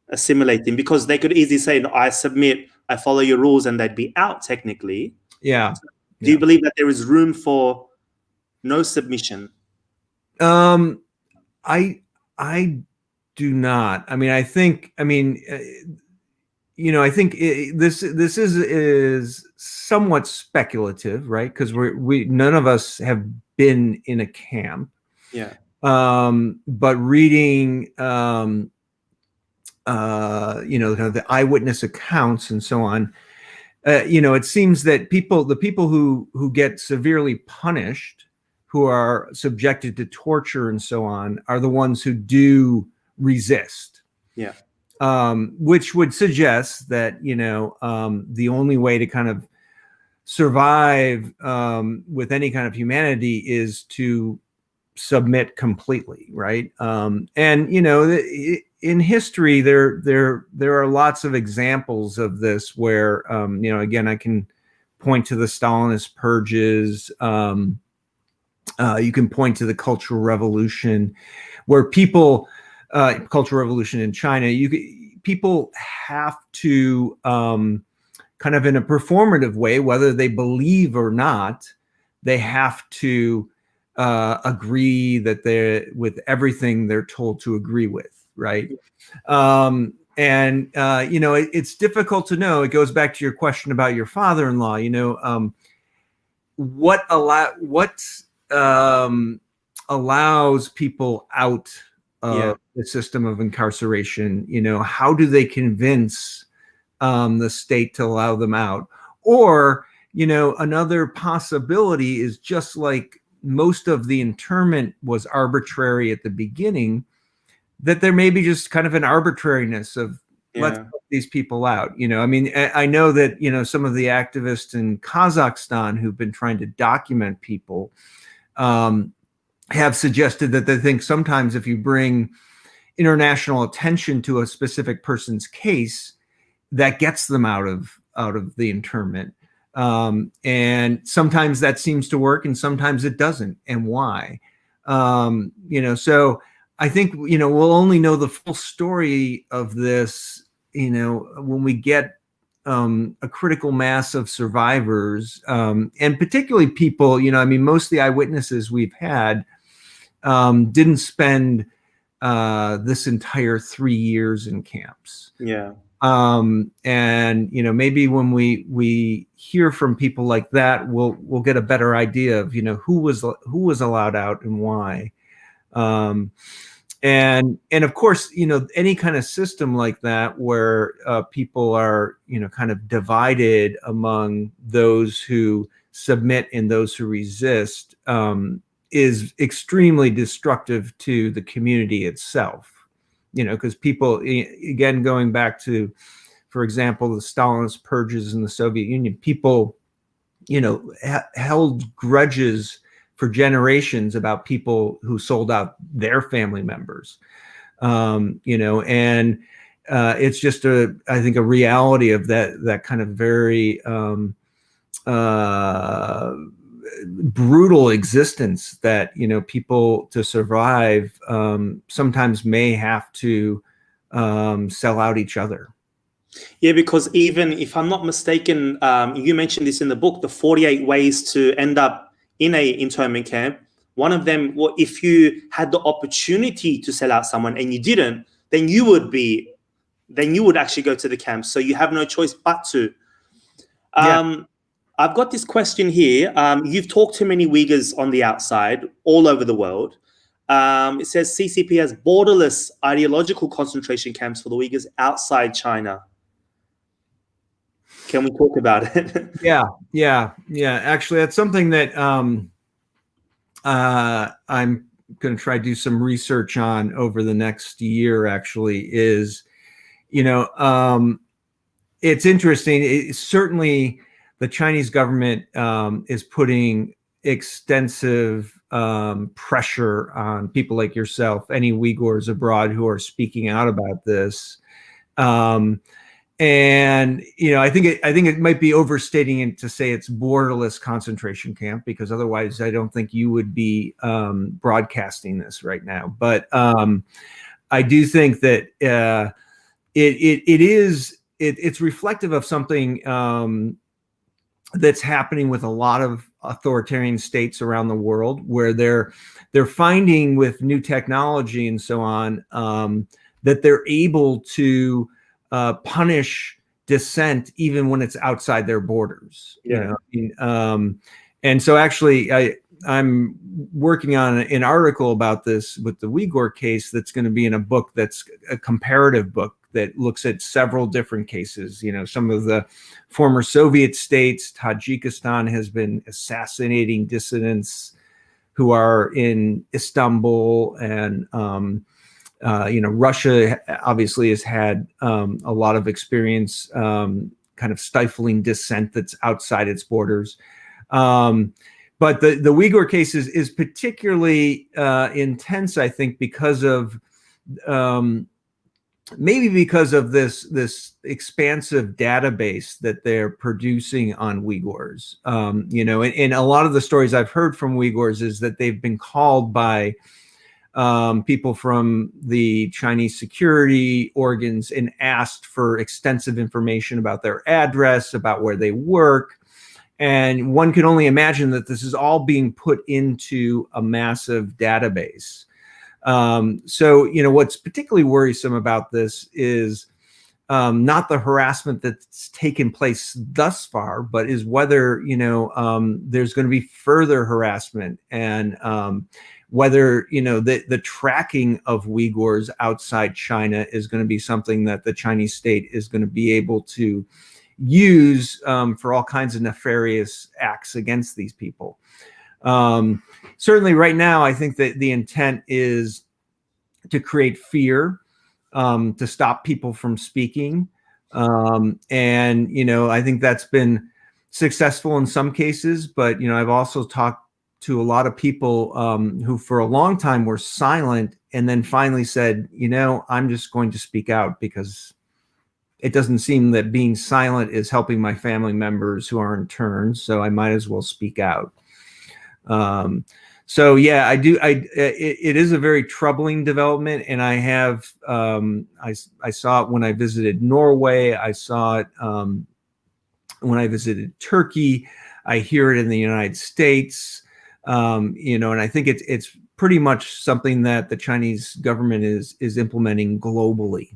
assimilating? Because they could easily say, no, I submit, I follow your rules, and they'd be out technically. Yeah. Do you believe that there is room for no submission? I do not. I mean, I think this is somewhat speculative, right? Because we none of us have been in a camp. Yeah. But reading, kind of the eyewitness accounts and so on, it seems that the people who get severely punished, who are subjected to torture and so on, are the ones who do resist. Yeah. Which would suggest that, the only way to kind of survive with any kind of humanity is to submit completely, right? In history, there are lots of examples of this where, again, I can point to the Stalinist purges. You can point to the Cultural Revolution, where people, Cultural Revolution in China, people have to, kind of in a performative way, whether they believe or not, they have to agree that they're with everything they're told to agree with, right? It's difficult to know. It goes back to your question about your father-in-law. What allows people out of the system of incarceration? How do they convince the state to allow them out? Or, another possibility is, just like most of the internment was arbitrary at the beginning, that there may be just kind of an arbitrariness of let's put these people out. I know that, some of the activists in Kazakhstan who've been trying to document people have suggested that they think sometimes if you bring international attention to a specific person's case, that gets them out of the internment. And sometimes that seems to work and sometimes it doesn't. And why? So I think, we'll only know the full story of this, when we get a critical mass of survivors, and particularly people, most of the eyewitnesses we've had didn't spend this entire 3 years in camps. Yeah. Maybe when we hear from people like that, we'll get a better idea of, who was allowed out and why. And of course, any kind of system like that where people are, kind of divided among those who submit and those who resist, is extremely destructive to the community itself. Because people, again, going back to, for example, the Stalinist purges in the Soviet Union, people, held grudges for generations about people who sold out their family members. It's just I think a reality of that kind of very brutal existence that, people to survive sometimes may have to sell out each other. Yeah, because even if I'm not mistaken, you mentioned this in the book, the 48 ways to end up in a internment camp. One of them, well, if you had the opportunity to sell out someone and you didn't, then you would actually go to the camp. So you have no choice but to. Yeah. I've got this question here. You've talked to many Uyghurs on the outside, all over the world. It says CCP has borderless ideological concentration camps for the Uyghurs outside China. Can we talk about it? Yeah. Actually, that's something that I'm going to try to do some research on over the next year. Actually, is it's interesting. Certainly, the Chinese government is putting extensive pressure on people like yourself, any Uyghurs abroad who are speaking out about this. And I think it might be overstating it to say it's borderless concentration camp, because otherwise I don't think you would be broadcasting this right now. But I do think that it's reflective of something that's happening with a lot of authoritarian states around the world, where they're finding with new technology and so on that they're able to punish dissent even when it's outside their borders. Yeah. And so actually I'm working on an article about this with the Uyghur case that's going to be in a book that's a comparative book that looks at several different cases. Some of the former Soviet states, Tajikistan has been assassinating dissidents who are in Istanbul, and Russia obviously has had a lot of experience kind of stifling dissent that's outside its borders. But the Uyghur case is particularly intense, I think, because of maybe because of this expansive database that they're producing on Uyghurs. And a lot of the stories I've heard from Uyghurs is that they've been called by people from the Chinese security organs and asked for extensive information about their address, about where they work. And one can only imagine that this is all being put into a massive database. So what's particularly worrisome about this is not the harassment that's taken place thus far, but is whether, there's going to be further harassment, and whether, the tracking of Uyghurs outside China is going to be something that the Chinese state is going to be able to use for all kinds of nefarious acts against these people. Certainly right now, I think that the intent is to create fear, to stop people from speaking. And, I think that's been successful in some cases, but, I've also talked to a lot of people who for a long time were silent and then finally said, I'm just going to speak out because it doesn't seem that being silent is helping my family members who are interned, so I might as well speak out. So yeah, it is a very troubling development, and I have I saw it when I visited Norway. I saw it when I visited Turkey. I hear it in the United States. And I think it's pretty much something that the Chinese government is implementing globally.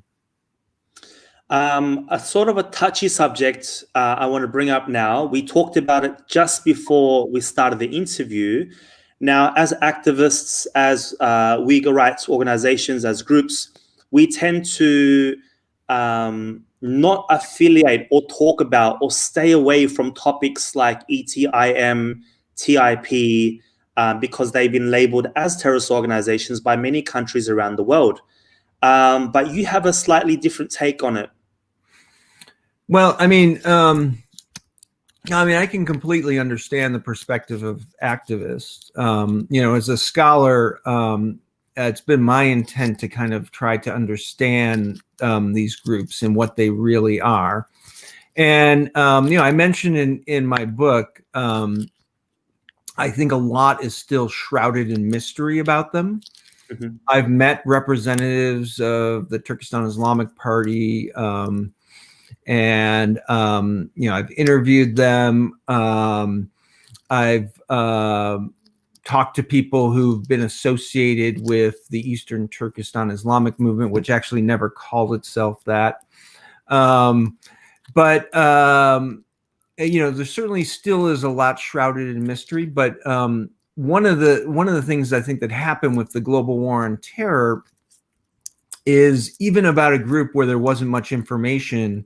A sort of a touchy subject I want to bring up now. We talked about it just before we started the interview. Now, as activists, as Uyghur rights organizations, as groups, we tend to not affiliate or talk about or stay away from topics like ETIM, TIP, because they've been labeled as terrorist organizations by many countries around the world. But you have a slightly different take on it. Well, I mean, I can completely understand the perspective of activists. As a scholar, it's been my intent to kind of try to understand these groups and what they really are. And, I mentioned in my book, I think a lot is still shrouded in mystery about them. Mhm. I've met representatives of the Turkestan Islamic Party, and I've interviewed them. I've talked to people who've been associated with the Eastern Turkestan Islamic movement, which actually never called itself that. But there certainly still is a lot shrouded in mystery. But one of the things I think that happened with the global war on terror is, even about a group where there wasn't much information,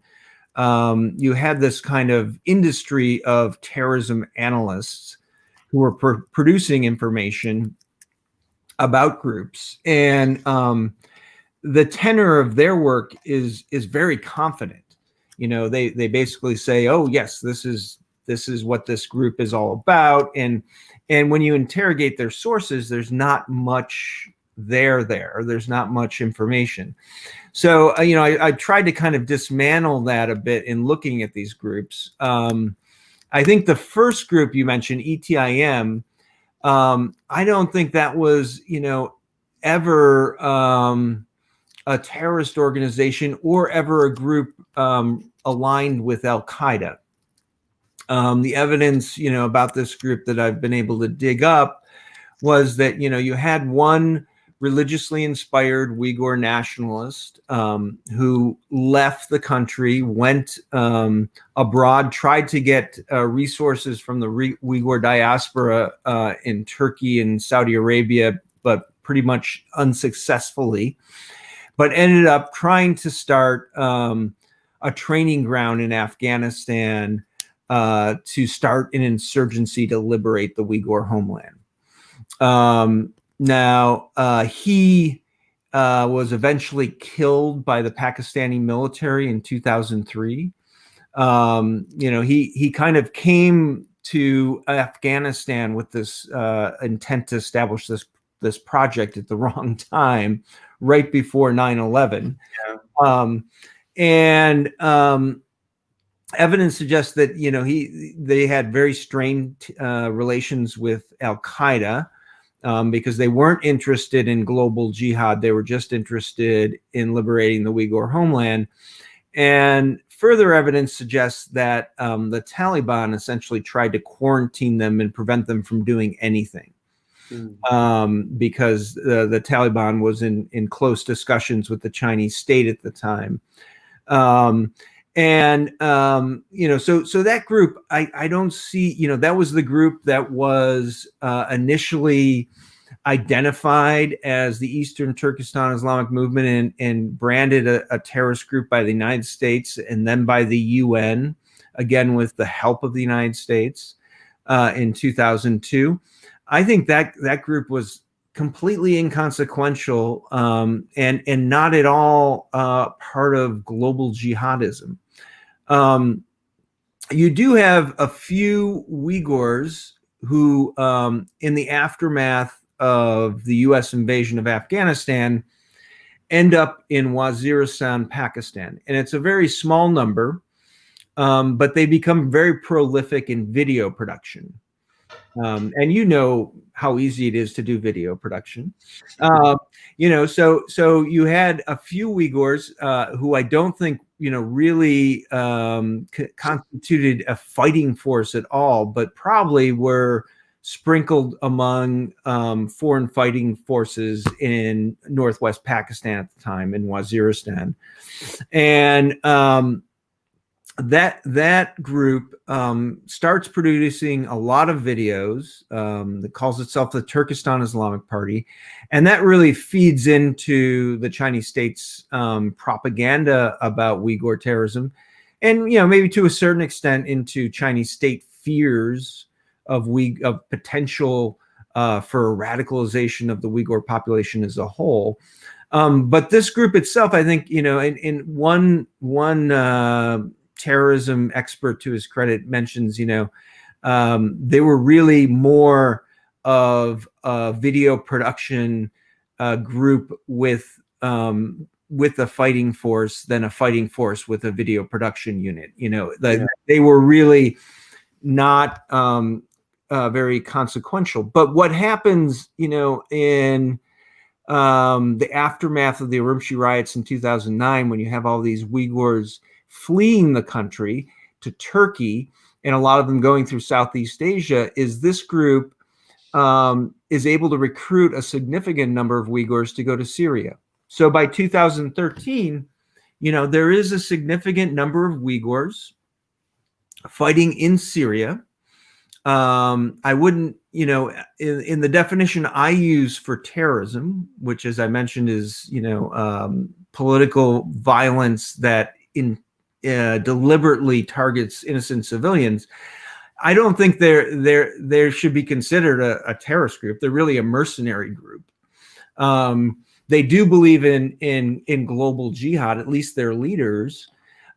you had this kind of industry of terrorism analysts who were producing information about groups, and the tenor of their work is very confident. They basically say, "Oh yes, this is what this group is all about," and when you interrogate their sources, there's not much there's not much information. So I tried to kind of dismantle that a bit in looking at these groups. I think the first group you mentioned, ETIM, I don't think that was ever a terrorist organization or ever a group aligned with Al Qaeda. The evidence about this group that I've been able to dig up was that you had one religiously inspired Uyghur nationalist who left the country, went abroad, tried to get resources from the Uyghur diaspora in Turkey and Saudi Arabia, but pretty much unsuccessfully, but ended up trying to start a training ground in Afghanistan to start an insurgency to liberate the Uyghur homeland. Now, he was eventually killed by the Pakistani military in 2003. He kind of came to Afghanistan with this intent to establish this project at the wrong time, right before 9/11. Yeah. Evidence suggests that they had very strained relations with Al Qaeda. Because they weren't interested in global jihad. They were just interested in liberating the Uyghur homeland. And further evidence suggests that the Taliban essentially tried to quarantine them and prevent them from doing anything. Because the Taliban was in close discussions with the Chinese state at the time. So that group, I don't see, that was the group that was initially identified as the Eastern Turkestan Islamic Movement and branded a terrorist group by the United States and then by the UN, again with the help of the United States in 2002. I think that group was completely inconsequential and not at all part of global jihadism. You do have a few Uyghurs who, in the aftermath of the U.S. invasion of Afghanistan, end up in Waziristan, Pakistan. And it's a very small number, but they become very prolific in video production. And how easy it is to do video production. So you had a few Uyghurs who I don't think really constituted a fighting force at all, but probably were sprinkled among foreign fighting forces in northwest Pakistan at the time, in Waziristan. And that group starts producing a lot of videos that calls itself the Turkestan Islamic Party, and that really feeds into the Chinese state's propaganda about Uyghur terrorism, and maybe to a certain extent into Chinese state fears of potential for radicalization of the Uyghur population as a whole. But this group itself, I think, in one terrorism expert, to his credit, mentions, they were really more of a video production group with a fighting force than a fighting force with a video production unit. They were really not very consequential. But what happens, in the aftermath of the Urumqi riots in 2009, when you have all these Uyghurs fleeing the country to Turkey, and a lot of them going through Southeast Asia, is this group is able to recruit a significant number of Uyghurs to go to Syria. So by 2013, there is a significant number of Uyghurs fighting in Syria. I wouldn't, in the definition I use for terrorism, which, as I mentioned, is, political violence that deliberately targets innocent civilians. I don't think there should be considered a terrorist group. They're really a mercenary group. They do believe in global jihad, at least their leaders,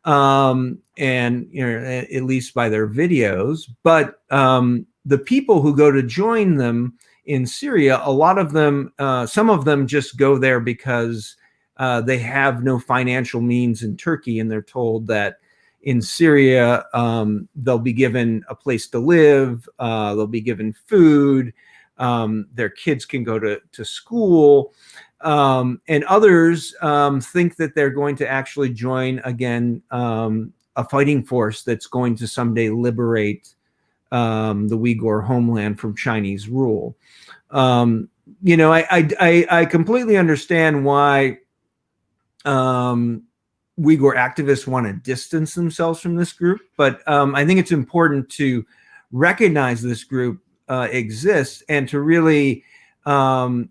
and at least by their videos. But the people who go to join them in Syria, a lot of them, some of them just go there because they have no financial means in Turkey, and they're told that in Syria, they'll be given a place to live, they'll be given food, their kids can go to school, and others think that they're going to actually join, again, a fighting force that's going to someday liberate the Uyghur homeland from Chinese rule. I completely understand why Uyghur activists want to distance themselves from this group, but I think it's important to recognize this group exists and to really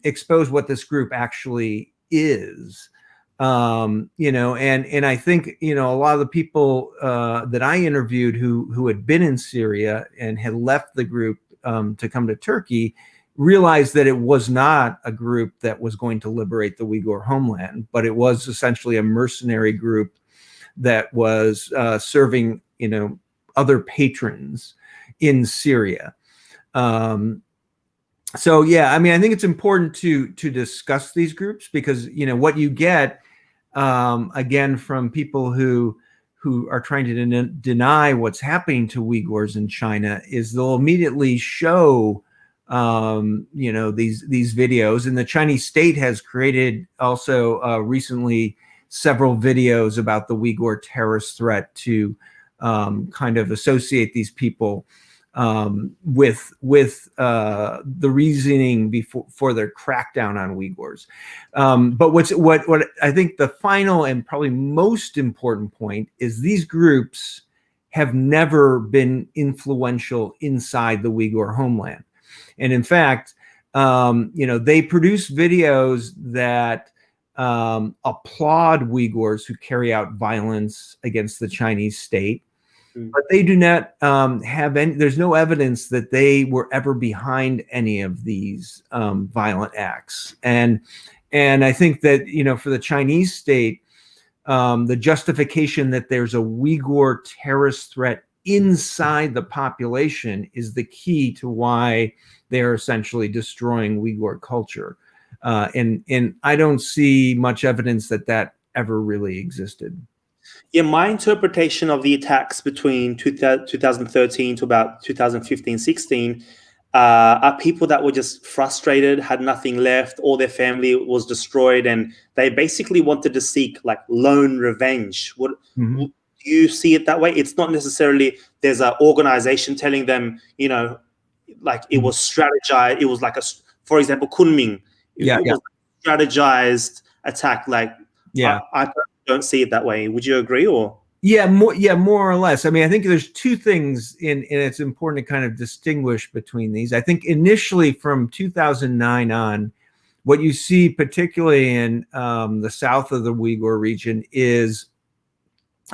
expose what this group actually is. And I think, a lot of the people that I interviewed who had been in Syria and had left the group to come to Turkey realized that it was not a group that was going to liberate the Uyghur homeland, but it was essentially a mercenary group that was serving, other patrons in Syria. So, yeah, I think it's important to discuss these groups because, what you get, again, from people who are trying to deny what's happening to Uyghurs in China is they'll immediately show these videos, and the Chinese state has created also recently several videos about the Uyghur terrorist threat to kind of associate these people with the reasoning for their crackdown on Uyghurs. But what I think the final and probably most important point is these groups have never been influential inside the Uyghur homeland. And in fact, they produce videos that applaud Uyghurs who carry out violence against the Chinese state, but they do not have any. There's no evidence that they were ever behind any of these violent acts. And I think that for the Chinese state, the justification that there's a Uyghur terrorist threat inside the population is the key to why they're essentially destroying Uyghur culture. And I don't see much evidence that ever really existed. Yeah, my interpretation of the attacks between 2013 to about 2015-16 are people that were just frustrated, had nothing left, all their family was destroyed, and they basically wanted to seek like lone revenge. Do you see it that way? It's not necessarily there's an organization telling them, like it was strategized. It was like for example, Kunming. It was a strategized attack. Like, I don't see it that way. Would you agree, or? More or less. I think there's two things, and it's important to kind of distinguish between these. I think initially from 2009 on, what you see particularly in the south of the Uyghur region is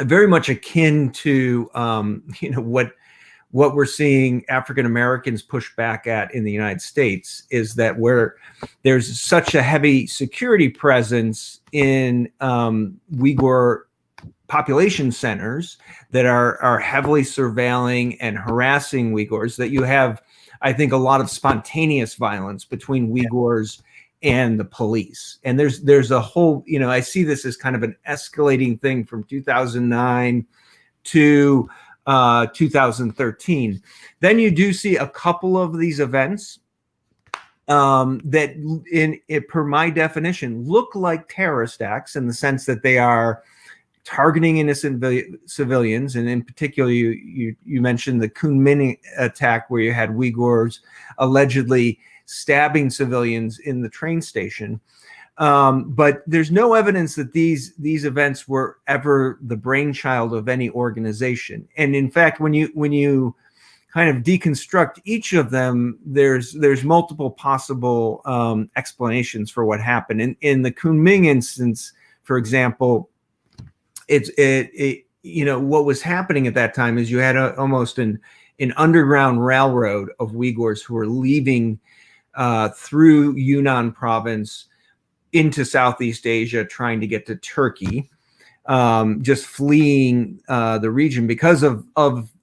very much akin to what we're seeing African Americans push back at in the United States, is that where there's such a heavy security presence in Uyghur population centers that are heavily surveilling and harassing Uyghurs, that you have, I think, a lot of spontaneous violence between Uyghurs and the police. And there's a whole, I see this as kind of an escalating thing from 2009 to 2013. Then you do see a couple of these events that per my definition look like terrorist acts in the sense that they are targeting innocent civilians, and in particular, you mentioned the Kunming attack where you had Uyghurs allegedly stabbing civilians in the train station. But there's no evidence that these events were ever the brainchild of any organization. And in fact, when you kind of deconstruct each of them, there's multiple possible explanations for what happened. In the Kunming instance, for example, what was happening at that time is you had almost an underground railroad of Uyghurs who were leaving through Yunnan province into Southeast Asia, trying to get to Turkey, just fleeing the region because of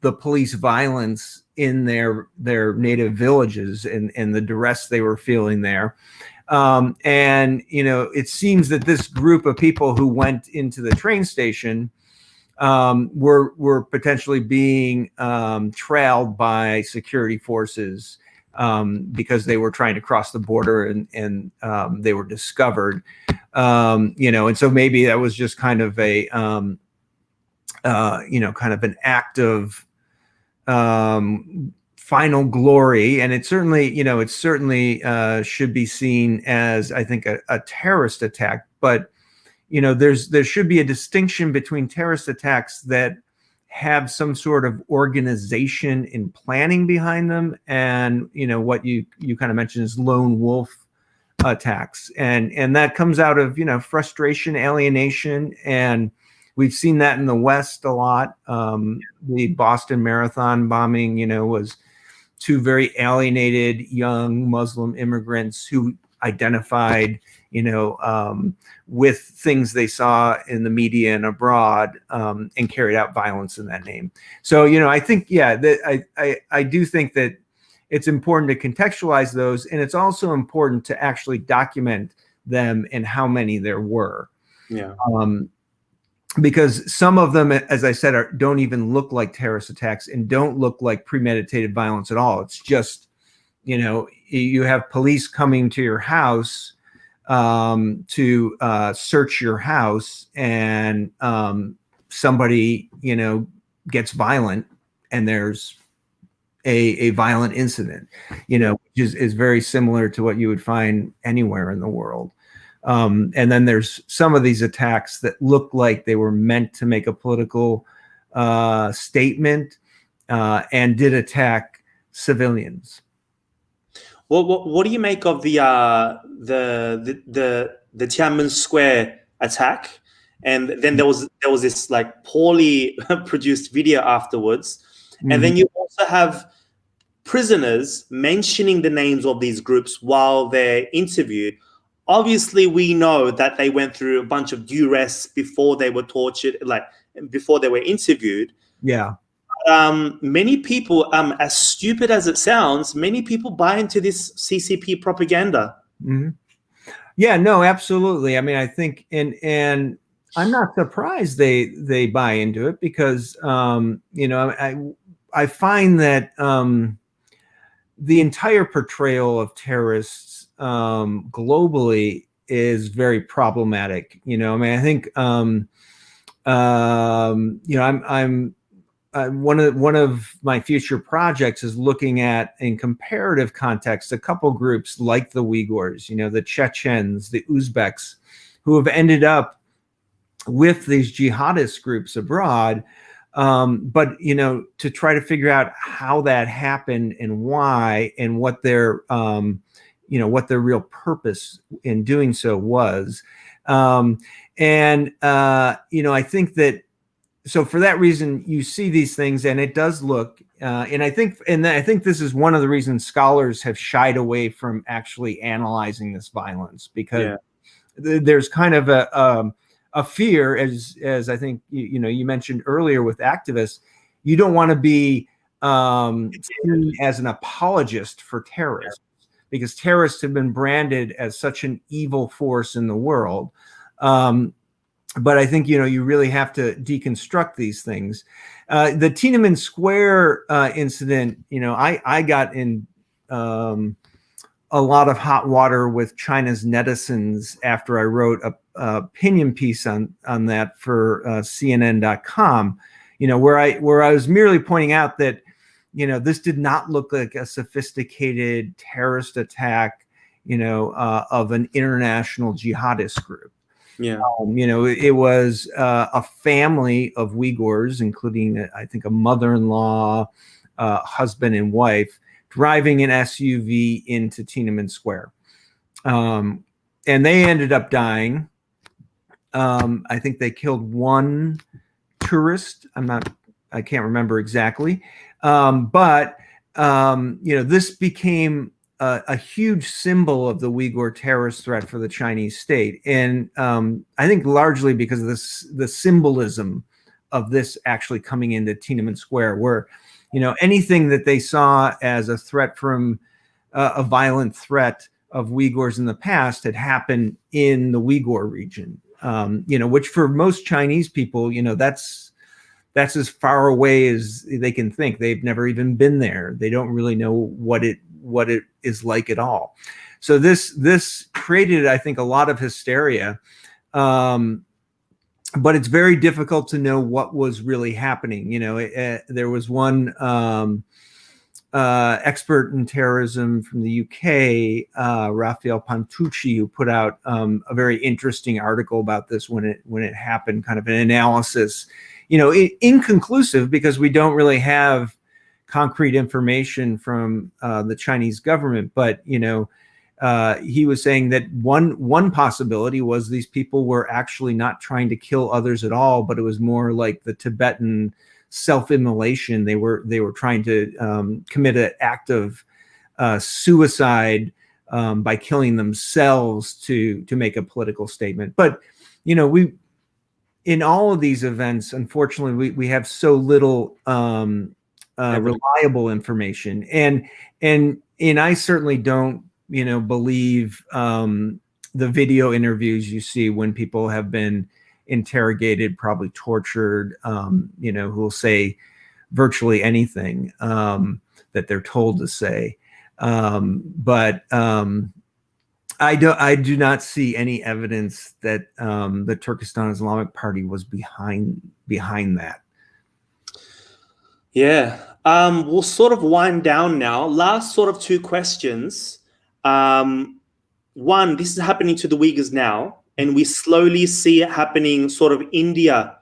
the police violence in their native villages and the duress they were feeling there. And it seems that this group of people who went into the train station were potentially being trailed by security forces because they were trying to cross the border and they were discovered. And so maybe that was just kind of a kind of an act of final glory, and it certainly should be seen as, I think, a terrorist attack. But there should be a distinction between terrorist attacks that have some sort of organization and planning behind them, and what you kind of mentioned is lone wolf attacks, and that comes out of frustration, alienation, and we've seen that in the West a lot. The Boston Marathon bombing, was two very alienated young Muslim immigrants who identified, with things they saw in the media and abroad, and carried out violence in that name. So, I think, I do think that it's important to contextualize those, and it's also important to actually document them and how many there were. Yeah. Because some of them, as I said, don't even look like terrorist attacks and don't look like premeditated violence at all. It's just, you have police coming to your house to search your house, and somebody, gets violent, and there's a violent incident, which is very similar to what you would find anywhere in the world. And then there's some of these attacks that look like they were meant to make a political statement and did attack civilians. Well, what do you make of the Tiananmen Square attack? And then there was this like poorly produced video afterwards, and then you also have prisoners mentioning the names of these groups while they're interviewed. Obviously, we know that they went through a bunch of duress before they were tortured, like before they were interviewed. Yeah. Many people, as stupid as it sounds, many people buy into this CCP propaganda. Mm-hmm. Yeah, no, absolutely. I mean, I think, and I'm not surprised they buy into it, because, I find that the entire portrayal of terrorists globally is very problematic. I mean, I think I'm one of my future projects is looking at, in comparative context, a couple groups like the Uyghurs, the Chechens, the Uzbeks, who have ended up with these jihadist groups abroad. But to try to figure out how that happened and why, and what their real purpose in doing so was. I think that, so for that reason, you see these things, and it does look, and I think this is one of the reasons scholars have shied away from actually analyzing this violence, because there's kind of a fear, as I think you mentioned earlier with activists. You don't want to be seen as an apologist for terrorists, because terrorists have been branded as such an evil force in the world. But I think you really have to deconstruct these things. The Tiananmen Square incident, I got a lot of hot water with China's netizens after I wrote a opinion piece on that for CNN.com. Where I was merely pointing out that this did not look like a sophisticated terrorist attack, of an international jihadist group. Yeah. It was a family of Uyghurs, including I think a mother-in-law, husband and wife, driving an SUV into Tiananmen Square. And they ended up dying. I think they killed one tourist. I can't remember exactly. But this became a huge symbol of the Uyghur terrorist threat for the Chinese state. And I think largely because of the symbolism of this actually coming into Tiananmen Square, where, anything that they saw as a threat from a violent threat of Uyghurs in the past had happened in the Uyghur region, which for most Chinese people, that's as far away as they can think. They've never even been there. They don't really know what it is like at all. So this created, I think, a lot of hysteria. But it's very difficult to know what was really happening. There was one expert in terrorism from the UK, Raphael Pantucci, who put out a very interesting article about this when it happened, kind of an analysis, inconclusive because we don't really have concrete information from the Chinese government. But, he was saying that one possibility was these people were actually not trying to kill others at all, but it was more like the Tibetan self-immolation. They were trying to commit an act of suicide by killing themselves to make a political statement. But we, in all of these events, unfortunately, we have so little reliable information, and I certainly don't believe the video interviews you see when people have been interrogated, probably tortured, who will say virtually anything that they're told to say. But I do not see any evidence that the Turkestan Islamic Party was behind that. Yeah. We'll sort of wind down now. Last sort of two questions. One, this is happening to the Uyghurs now, and we slowly see it happening sort of India,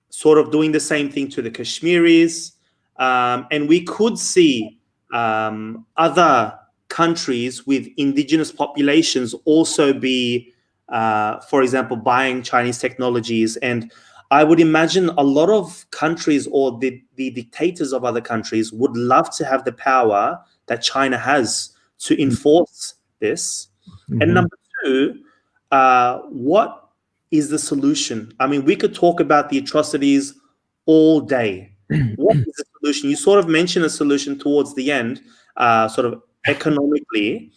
sort of doing the same thing to the Kashmiris. And we could see other countries with indigenous populations also be, for example, buying Chinese technologies. And I would imagine a lot of countries or the dictators of other countries would love to have the power that China has to enforce this. Mm-hmm. And number two, what is the solution? I mean, we could talk about the atrocities all day. What is the solution? You sort of mentioned a solution towards the end, sort of economically,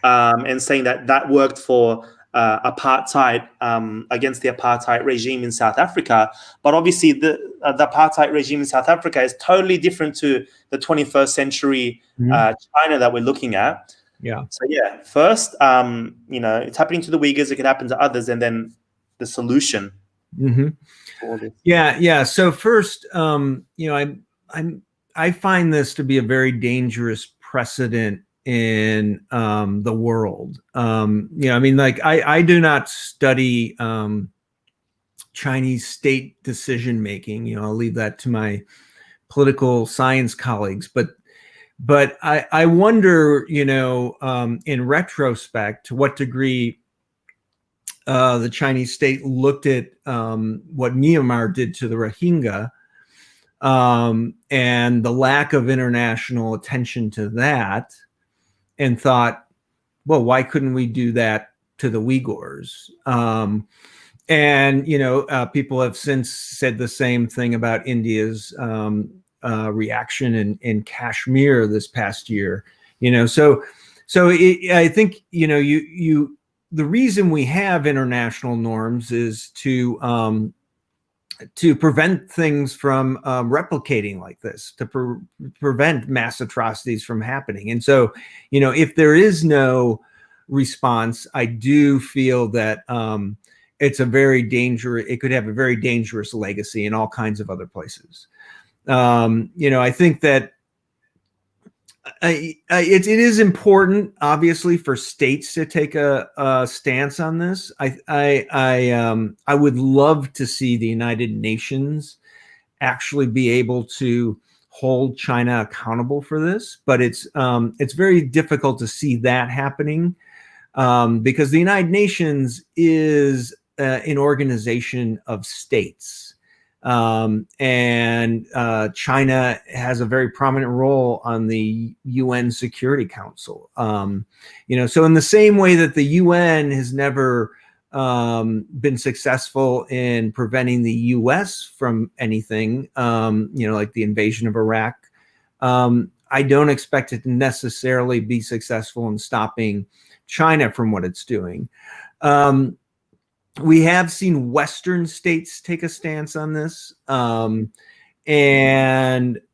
and saying that worked for apartheid, against the apartheid regime in South Africa. But obviously the apartheid regime in South Africa is totally different to the 21st century China that we're looking at. Yeah. So yeah, first, it's happening to the Uyghurs. It could happen to others, and then the solution. Mm-hmm. Yeah. So first, I find this to be a very dangerous precedent in the world. I do not study Chinese state decision making. I'll leave that to my political science colleagues. But I wonder, in retrospect, to what degree the Chinese state looked at what Myanmar did to the Rohingya, and the lack of international attention to that, and thought, well, why couldn't we do that to the Uyghurs? People have since said the same thing about India's reaction in Kashmir this past year. I think the reason we have international norms is to to prevent things from replicating like this, to prevent mass atrocities from happening. And so, if there is no response, I do feel that it's a very dangerous, it could have a very dangerous legacy in all kinds of other places. I think that it is important, obviously, for states to take a stance on this. I would love to see the United Nations actually be able to hold China accountable for this, but it's very difficult to see that happening because the United Nations is an organization of states. And China has a very prominent role on the UN Security Council. So in the same way that the UN has never been successful in preventing the US from anything, like the invasion of Iraq, I don't expect it to necessarily be successful in stopping China from what it's doing. We have seen Western states take a stance on this. And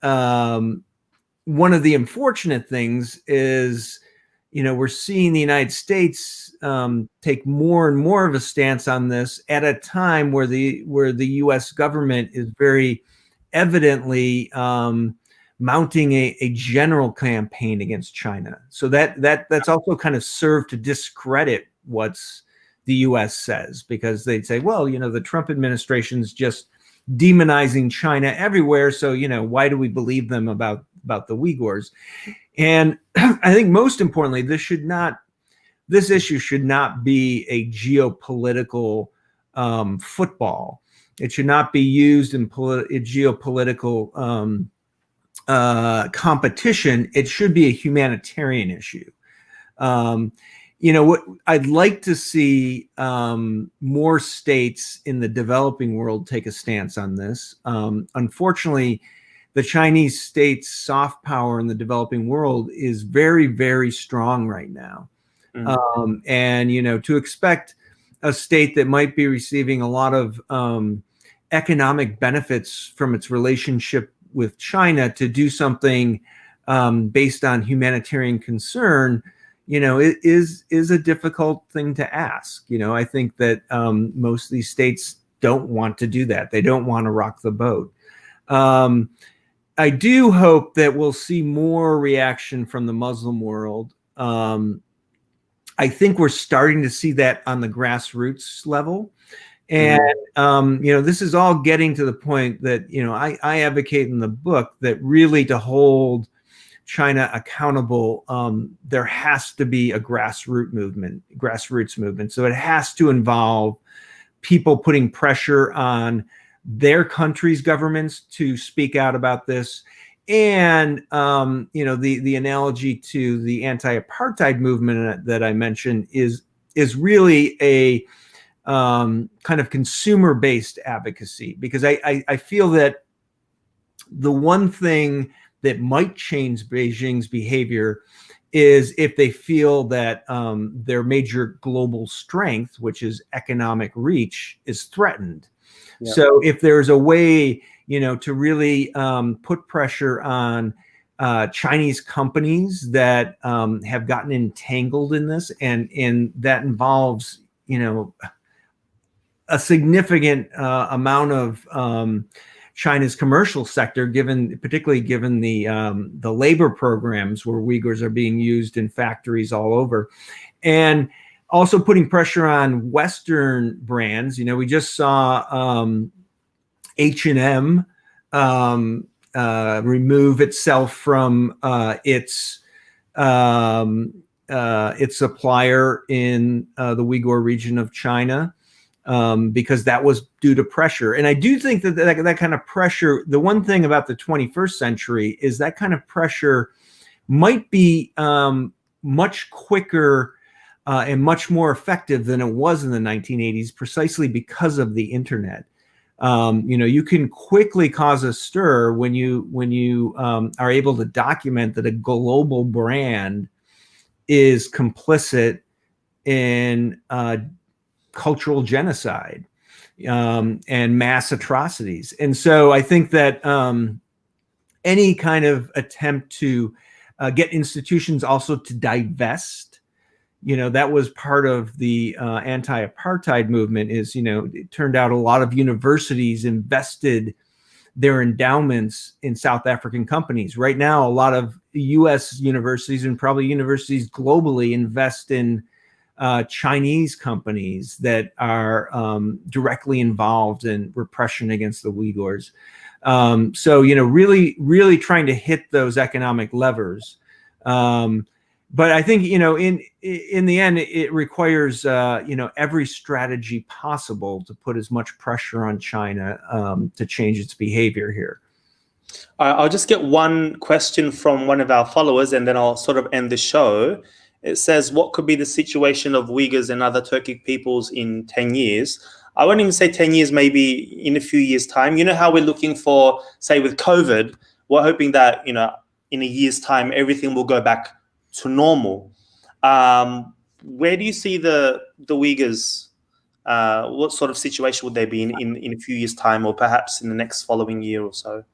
one of the unfortunate things is, we're seeing the United States take more and more of a stance on this at a time where the U.S. government is very evidently mounting a general campaign against China. So that's also kind of served to discredit what's the U.S. says, because they'd say, well, the Trump administration's just demonizing China everywhere. So, why do we believe them about the Uyghurs? And I think most importantly, this issue should not be a geopolitical football. It should not be used in geopolitical competition. It should be a humanitarian issue. What I'd like to see more states in the developing world take a stance on this. Unfortunately, the Chinese state's soft power in the developing world is very, very strong right now. And, to expect a state that might be receiving a lot of economic benefits from its relationship with China to do something based on humanitarian concern, it is a difficult thing to ask. I think that most of these states don't want to do that. They don't want to rock the boat. I do hope that we'll see more reaction from the Muslim world. I think we're starting to see that on the grassroots level. And, this is all getting to the point that, I advocate in the book that really to hold China accountable, there has to be a grassroots movement. So it has to involve people putting pressure on their country's governments to speak out about this. And, the analogy to the anti-apartheid movement that I mentioned is really a kind of consumer-based advocacy, because I feel that the one thing that might change Beijing's behavior is if they feel that their major global strength, which is economic reach, is threatened. Yep. So if there's a way, to really put pressure on Chinese companies that have gotten entangled in this, and that involves, a significant amount of China's commercial sector, particularly given the labor programs where Uyghurs are being used in factories all over, and also putting pressure on Western brands. We just saw H&M remove itself from its supplier in the Uyghur region of China. Because that was due to pressure. And I do think that kind of pressure, the one thing about the 21st century is that kind of pressure might be much quicker and much more effective than it was in the 1980s, precisely because of the internet. You can quickly cause a stir when you are able to document that a global brand is complicit in cultural genocide. and mass atrocities. And so I think that any kind of attempt to get institutions also to divest, that was part of the anti-apartheid movement. Is, it turned out a lot of universities invested their endowments in South African companies. Right now, a lot of US universities and probably universities globally invest in Chinese companies that are directly involved in repression against the Uyghurs. So, really, really trying to hit those economic levers. But I think, in the end, it requires, every strategy possible to put as much pressure on China to change its behavior here. I'll just get one question from one of our followers, and then I'll sort of end the show. It says, what could be the situation of Uyghurs and other Turkic peoples in 10 years? I won't even say 10 years, maybe in a few years' time. You know how we're looking for, say, with COVID, we're hoping that, in a year's time, everything will go back to normal. Where do you see the Uyghurs? What sort of situation would they be in a few years' time, or perhaps in the next following year or so?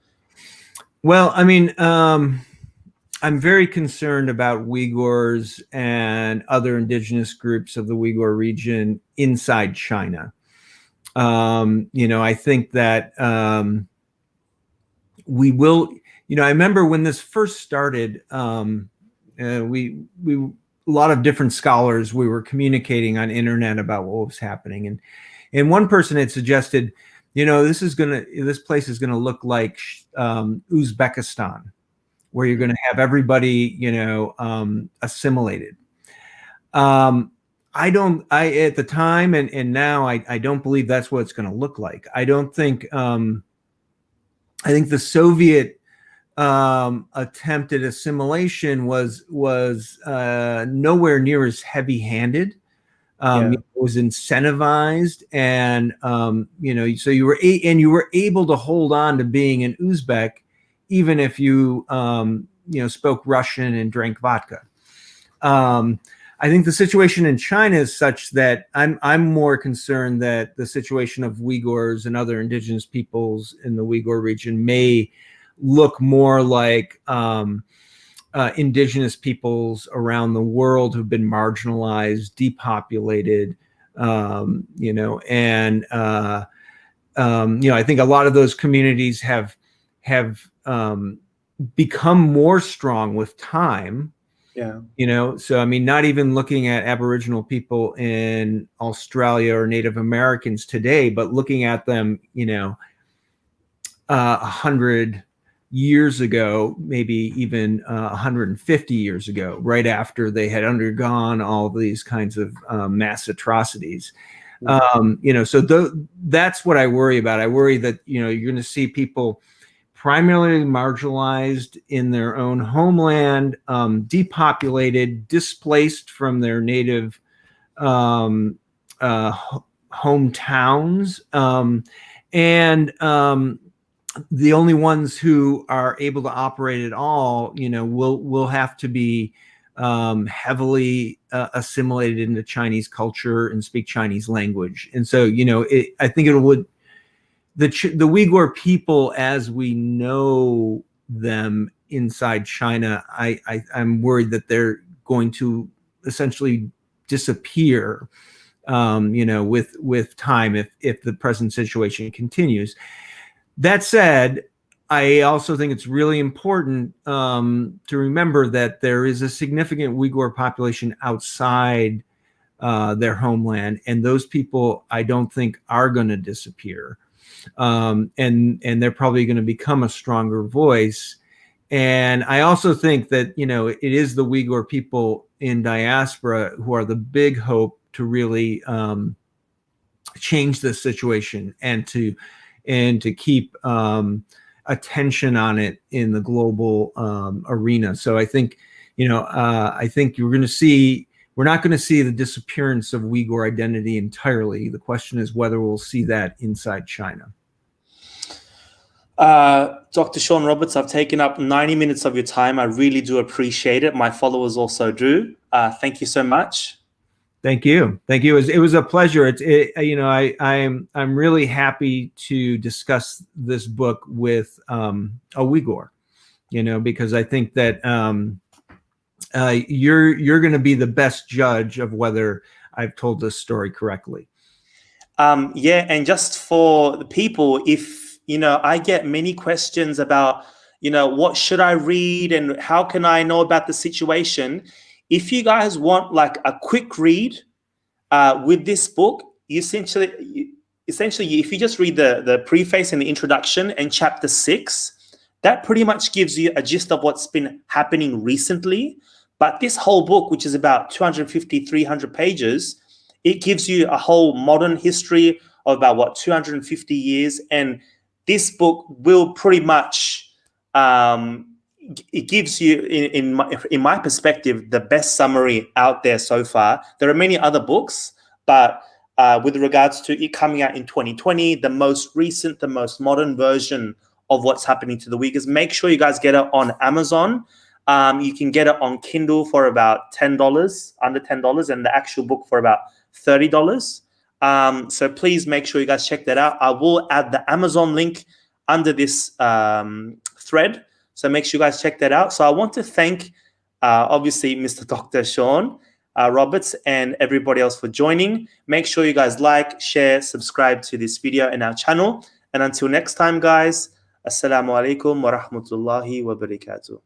Well, I mean, I'm very concerned about Uyghurs and other indigenous groups of the Uyghur region inside China. I think that we will. I remember when this first started. We a lot of different scholars, we were communicating on internet about what was happening, and one person had suggested, this place is gonna look like Uzbekistan, where you're gonna have everybody assimilated. At the time and now I don't believe that's what it's gonna look like. I don't think I think the Soviet attempted assimilation was nowhere near as heavy-handed. It was incentivized, and so you were able to hold on to being an Uzbek, even if you spoke Russian and drank vodka. I think the situation in China is such that I'm more concerned that the situation of Uyghurs and other indigenous peoples in the Uyghur region may look more like indigenous peoples around the world who've been marginalized, depopulated, and I think a lot of those communities have become more strong with time. So I mean, not even looking at Aboriginal people in Australia or Native Americans today, but looking at them, 100 years ago, maybe even 150 years ago, right after they had undergone all these kinds of mass atrocities. So that's what I worry about. I worry that, you're going to see people primarily marginalized in their own homeland, depopulated, displaced from their native hometowns, and the only ones who are able to operate at all, will have to be heavily assimilated into Chinese culture and speak Chinese language. And so, I think the Uyghur people, as we know them inside China, I'm worried that they're going to essentially disappear, with time if the present situation continues. That said, I also think it's really important to remember that there is a significant Uyghur population outside their homeland, and those people I don't think are going to disappear, and they're probably going to become a stronger voice. And I also think that it is the Uyghur people in diaspora who are the big hope to really change this situation and to keep attention on it in the global arena. So I think, I think we're not going to see the disappearance of Uyghur identity entirely. The question is whether we'll see that inside China. Dr. Sean Roberts, I've taken up 90 minutes of your time. I really do appreciate it. My followers also do. Thank you so much. Thank you. Thank you. It was a pleasure. You know, I'm really happy to discuss this book with a Uyghur, you know, because I think that you're going to be the best judge of whether I've told this story correctly. Yeah, and just for the people, if you know, I get many questions about, you know, what should I read and how can I know about the situation. If you guys want like a quick read with this book, essentially, if you just read the preface and the introduction and chapter 6, that pretty much gives you a gist of what's been happening recently. But this whole book, which is about 250, 300 pages, it gives you a whole modern history of about, what, 250 years. And this book will pretty much, it gives you, in my perspective, the best summary out there so far. There are many other books, but with regards to it coming out in 2020, the most recent, the most modern version of what's happening to the Uyghurs, make sure you guys get it on Amazon. You can get it on Kindle for about $10, under $10, and the actual book for about $30. So please make sure you guys check that out. I will add the Amazon link under this thread. So make sure you guys check that out. So I want to thank, obviously, Mr. Dr. Sean Roberts and everybody else for joining. Make sure you guys like, share, subscribe to this video and our channel. And until next time, guys, Assalamu alaikum wa rahmatullahi wa barakatuh.